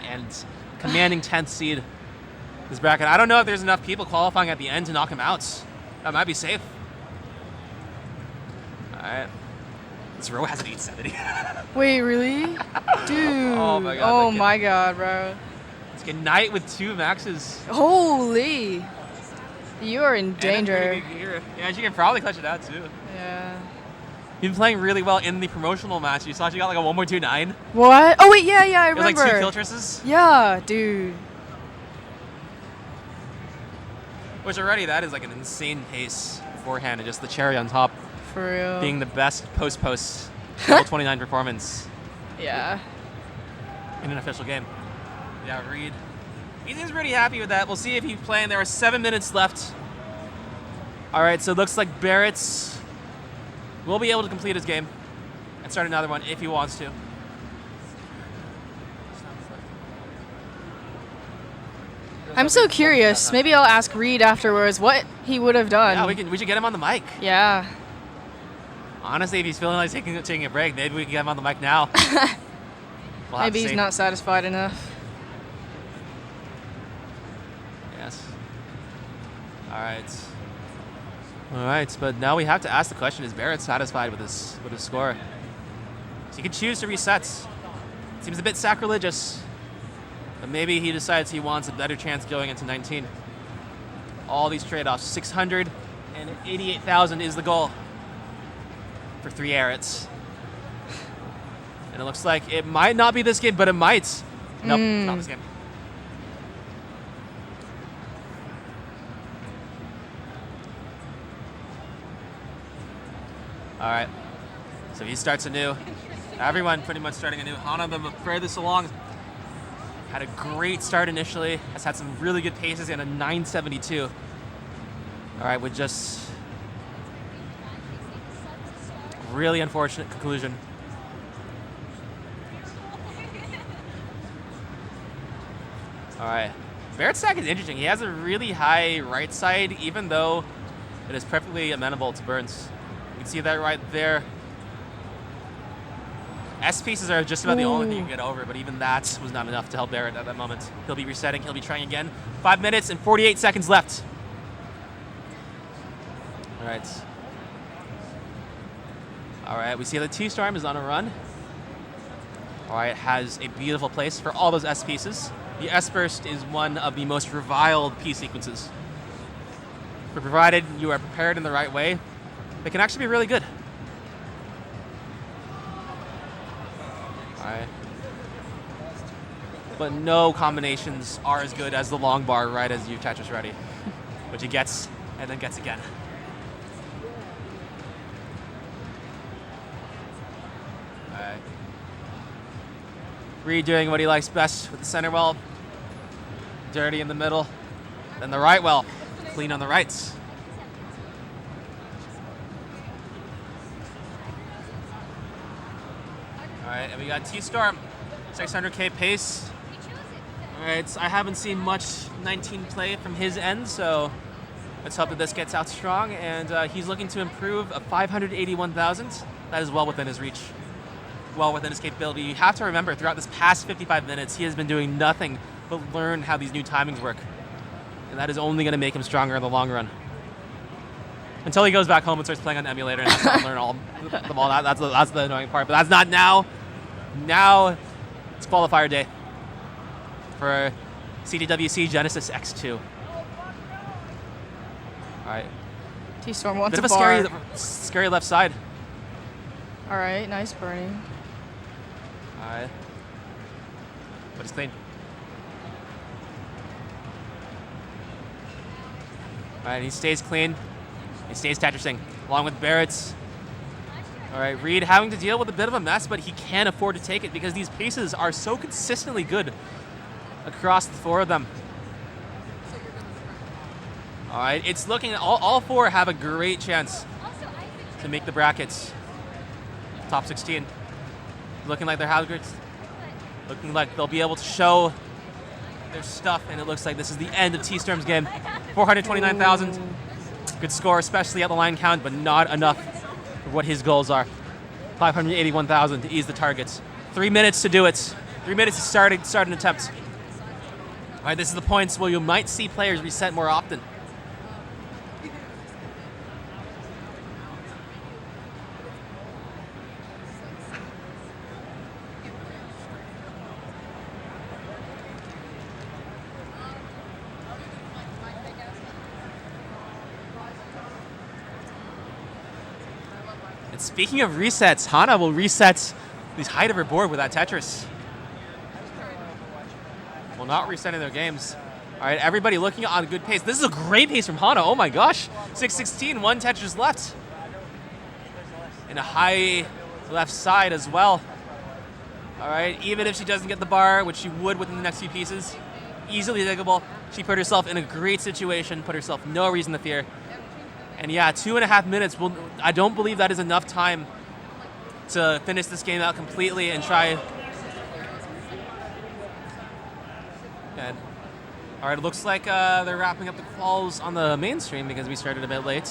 And commanding 10th seed this bracket. I don't know if there's enough people qualifying at the end to knock him out. That might be safe. All right. This row has an 870. Wait, really? Dude. Oh my god. Oh my god, bro. It's a knight with 2 maxes. Holy. You are in danger. Yeah, she can probably clutch it out too. Yeah. You've been playing really well in the promotional match. You saw she got like a 1.29. What? Oh wait, yeah, I It was remember. like 2 kill trisses. Yeah, dude. Which already that is like an insane pace beforehand, and just the cherry on top. For real. Being the best post level 29 performance Yeah. in an official game. Yeah, Reid. He seems pretty happy with that. We'll see if he's playing. There are 7 minutes left. All right, so it looks like Barrett's will be able to complete his game and start another one if he wants to. I'm so curious. Maybe I'll ask Reid afterwards what he would have done. Yeah, we should get him on the mic. Yeah. Honestly, if he's feeling like taking a break, maybe we can get him on the mic now. We'll have Maybe to he's see. not satisfied enough. Yes. All right. All right, but now we have to ask the question: is Barrett satisfied with his score? So he could choose to reset. Seems a bit sacrilegious, but maybe he decides he wants a better chance going into 19. All these trade-offs: 688,000 is the goal for 3 Arets. And it looks like it might not be this game, but it might. Nope, not this game. All right, so he starts anew. Everyone pretty much starting anew. Hana, the furthest along, had a great start initially. Has had some really good paces and a 972. All right, with just really unfortunate conclusion. All right, Barrett's stack is interesting. He has a really high right side, even though it is perfectly amenable to burns. You can see that right there. S pieces are just about the only thing you can get over, but even that was not enough to help Barrett at that moment. He'll be resetting, he'll be trying again. 5 minutes and 48 seconds left. All right. All right, we see that TStorm is on a run. All right, has a beautiful place for all those S pieces. The S burst is one of the most reviled P sequences. But provided you are prepared in the right way, they can actually be really good. All right. But no combinations are as good as the long bar right as you Tetris ready, which he gets and then gets again. All right. Reid doing what he likes best with the center well. Dirty in the middle. Then the right well. Clean on the rights. All right, and we got TStorm, 600K pace. All right, I haven't seen much 19 play from his end, so let's hope that this gets out strong. And he's looking to improve a 581,000. That is well within his reach, well within his capability. You have to remember, throughout this past 55 minutes, he has been doing nothing but learn how these new timings work. And that is only going to make him stronger in the long run. Until he goes back home and starts playing on the emulator and has to learn all them all. That's the annoying part. But that's not now. Now it's qualifier day for CTWC Genesis X2. All right. TStorm wants Bit a of a bar. scary left side. All right, nice burning. All right. But it's clean. All right, he stays clean. He stays Tetrising, along with Barrett's. All right, Reid having to deal with a bit of a mess, but he can't afford to take it because these paces are so consistently good across the 4 of them. All right, it's looking, all 4 have a great chance to make the brackets. Top 16. Looking like they're hazards. Looking like they'll be able to show their stuff, and it looks like this is the end of TStorm's game. 429,000. Good score, especially at the line count, but not enough for what his goals are. 581,000 to ease the targets. 3 minutes to do it. 3 minutes to start an attempt. All right, this is the points where you might see players reset more often. And speaking of resets, Hana will reset the height of her board with that Tetris. Well, not resetting their games. All right, everybody looking on a good pace. This is a great pace from Hana. Oh my gosh. 6:16, 1 Tetris left. And a high left side as well. All right, even if she doesn't get the bar, which she would within the next few pieces, easily diggable. She put herself in a great situation, put herself no reason to fear. And yeah, 2.5 minutes. Well, I don't believe that is enough time to finish this game out completely and try. And all right, it looks like they're wrapping up the quals on the main stream because we started a bit late.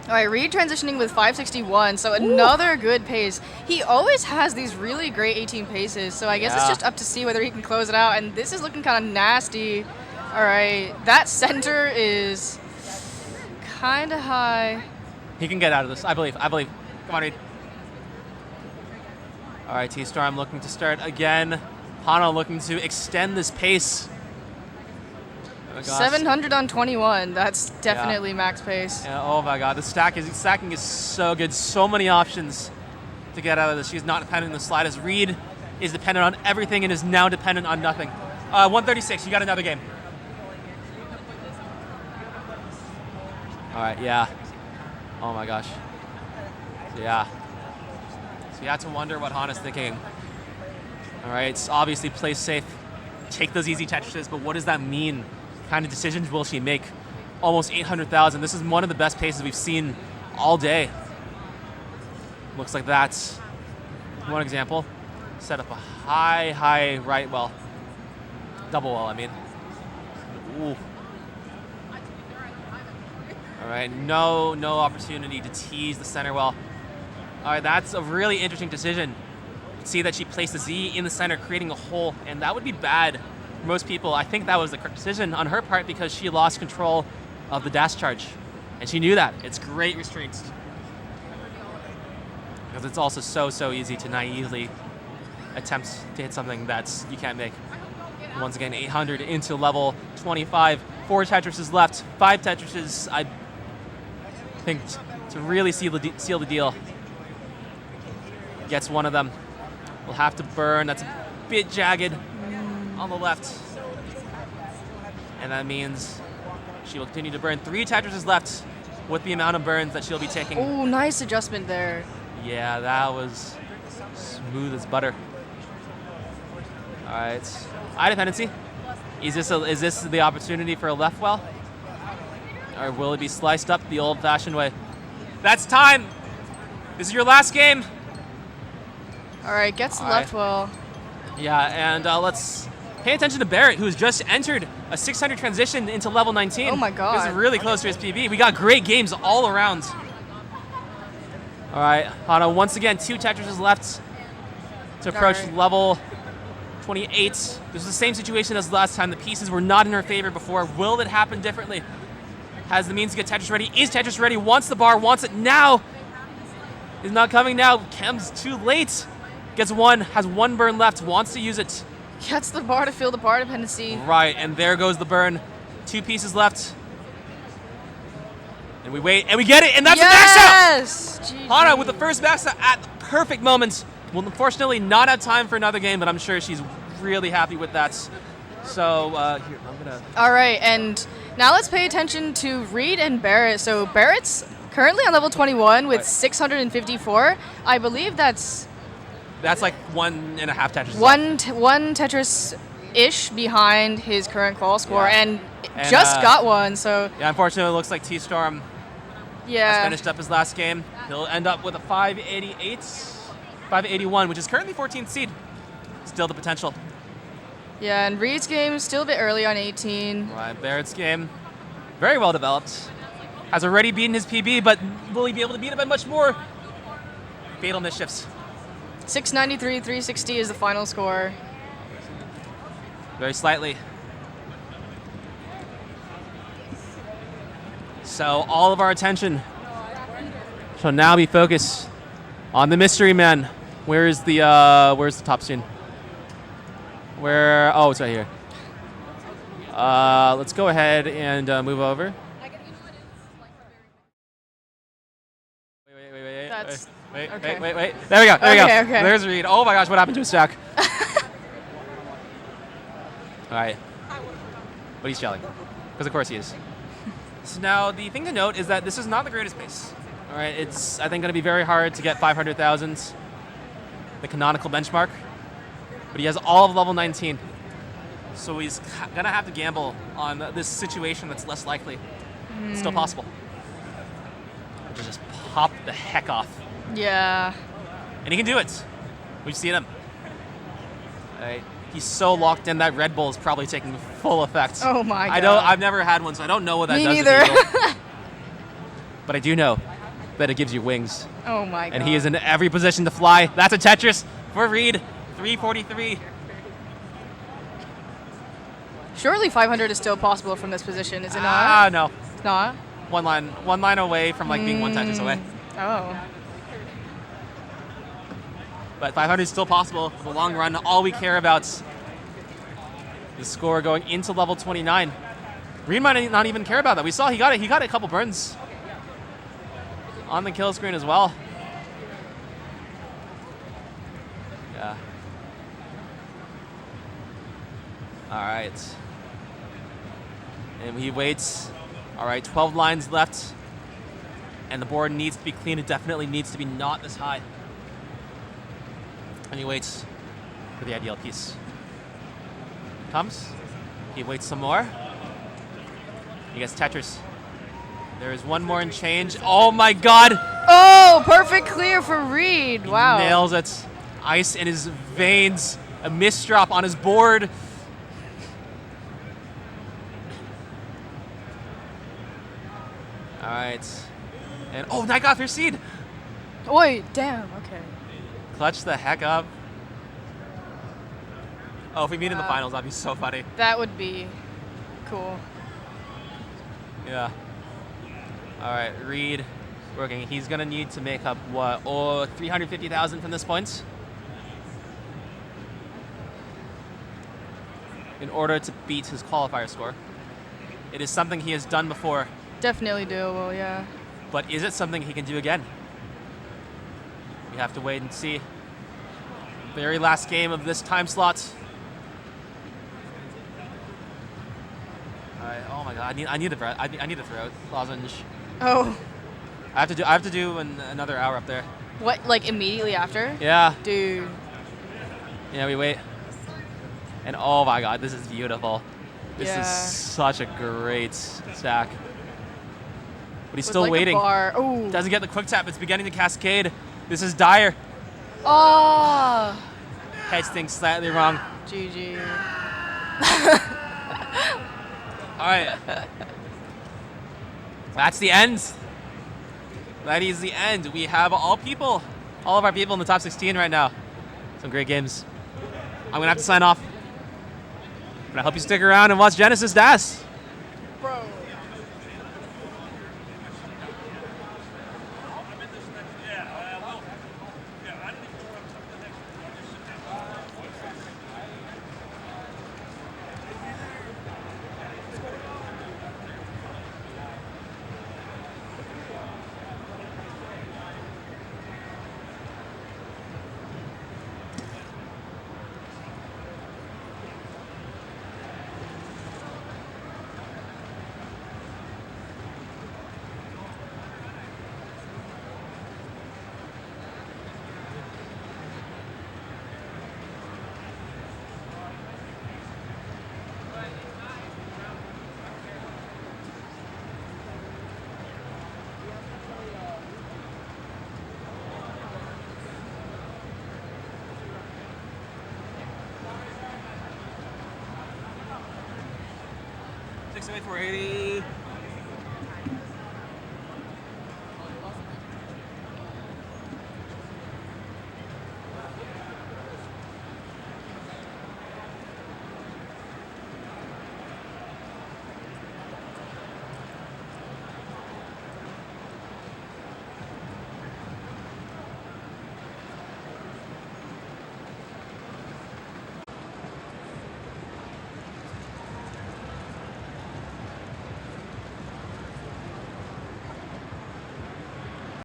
All right, Reid transitioning with 561, so another good pace. He always has these really great 18 paces, so I guess it's just up to see whether he can close it out, and this is looking kind of nasty. All right, that center is kind of high. He can get out of this, I believe. Come on, Reid. All right, TStorm looking to start again. Hana looking to extend this pace. Oh 700 on 21. That's definitely max pace. Yeah, oh my god, the stacking is so good. So many options to get out of this. She's not dependent on the slide as Reid is dependent on everything and is now dependent on nothing. 136, you got another game. All right, yeah. Oh my gosh. Yeah. So you have to wonder what Hana's thinking. All right, it's obviously play safe, take those easy Tetrises, but what does that mean? What kind of decisions will she make? Almost 800,000. This is one of the best paces we've seen all day. Looks like that's one example. Set up a high right well. Double well, I mean. Ooh. All right, no opportunity to tease the center well. All right, that's a really interesting decision. See that she placed the Z in the center, creating a hole, and that would be bad for most people. I think that was the correct decision on her part because she lost control of the dash charge, and she knew that. It's great restraints because it's also so easy to naively attempt to hit something that's you can't make. Once again, 800 into level 25. 4 Tetrises left, 5 Tetrises, I think, to really seal the deal. Gets one of them. We'll have to burn. That's a bit jagged on the left. And that means she will continue to burn. 3 Tetrises left with the amount of burns that she'll be taking. Oh, nice adjustment there. Yeah, that was smooth as butter. All right, eye dependency. Is this the opportunity for a left well? Or will it be sliced up the old-fashioned way? That's time. This is your last game. All right, gets the left well. Yeah, and let's pay attention to Barrett, who's just entered a 600 transition into level 19. Oh my god. This is really close to his PB. We got great games all around. All right, Hana, once again, 2 Tetrises left to approach level 28. This is the same situation as last time. The pieces were not in her favor before. Will it happen differently? Has the means to get Tetris ready. Is Tetris ready? Wants the bar, wants it now. Is not coming now. Chem's too late. Gets one, has 1 burn left, wants to use it. Gets the bar to fill the bar dependency. Right, and there goes the burn. 2 pieces left. And we wait, and we get it, and that's a max out! Yes! Hana with the first max out at the perfect moment. Will unfortunately not have time for another game, but I'm sure she's really happy with that. So, here, I'm gonna... All right, and now let's pay attention to Reid and Barrett. So Barrett's currently on level 21 with 654. I believe that's like 1.5 Tetris. One Tetris-ish behind his current qual score, and just got one, so... Yeah, unfortunately, it looks like TStorm has finished up his last game. He'll end up with a 581, which is currently 14th seed. Still the potential. Yeah, and Reid's game is still a bit early on 18. Right, Barrett's game, very well developed. Has already beaten his PB, but will he be able to beat it by much more? Fatal mischiefs. 693, 360 is the final score. Very slightly. So all of our attention shall now be focused on the mystery man. Where's the top scene? Oh, it's right here. Let's go ahead and move over. Wait. That's Wait. okay. There we go. There we go. Okay. There's Reid. Oh my gosh, what happened to his stack? All right. But he's gelling. Because of course he is. So now the thing to note is that this is not the greatest pace. All right, it's I think going to be very hard to get 500,000, the canonical benchmark. But he has all of level 19. So he's going to have to gamble on this situation that's less likely. It's still possible. Which is just pop the heck off. Yeah. And he can do it. We've seen him. All right. He's so locked in that Red Bull is probably taking full effect. Oh my god. I've never had one, so I don't know what that Me does neither. to people. But I do know that it gives you wings. Oh my god. And he is in every position to fly. That's a Tetris for Reid. 343. Surely 500 is still possible from this position, is it not? Ah, no. It's not? One line away from like being one Tetris away. Oh. But 500 is still possible for the long run. All we care about is the score going into level 29. Reid might not even care about that. We saw he got a couple burns on the kill screen as well. Yeah. All right. And he waits. All right, 12 lines left. And the board needs to be clean. It definitely needs to be not this high. And he waits for the ideal piece. Comes. He waits some more. He gets Tetris. There is one more in change. Oh my god! Oh, perfect clear for Reid. Wow. He nails it. Ice in his veins. A misdrop on his board. All right. And oh, Night got first seed. Oi, damn, okay. Clutch the heck up. Oh, if we meet in the finals, that'd be so funny. That would be cool. Yeah. All right, Reid working. He's gonna need to make up what? Oh, 350,000 from this point in order to beat his qualifier score. It is something he has done before, Definitely doable, yeah. but is it something he can do again? We have to wait and see. Very last game of this time slot. All right. Oh my god. I need a throat lozenge. Oh. I have to do another hour up there. What, like immediately after? Yeah. Dude. Yeah. We wait. And oh my god, this is beautiful. This Yeah. is such a great stack. But he's With, still like, a waiting. bar. Ooh. Doesn't get the quick tap. It's beginning to cascade. This is dire. Oh. Heads think slightly wrong. GG. All right. That's the end. That is the end. We have all of our people in the top 16 right now. Some great games. I'm going to have to sign off. But I hope you stick around and watch Genesis Das. Bro. Six away 480.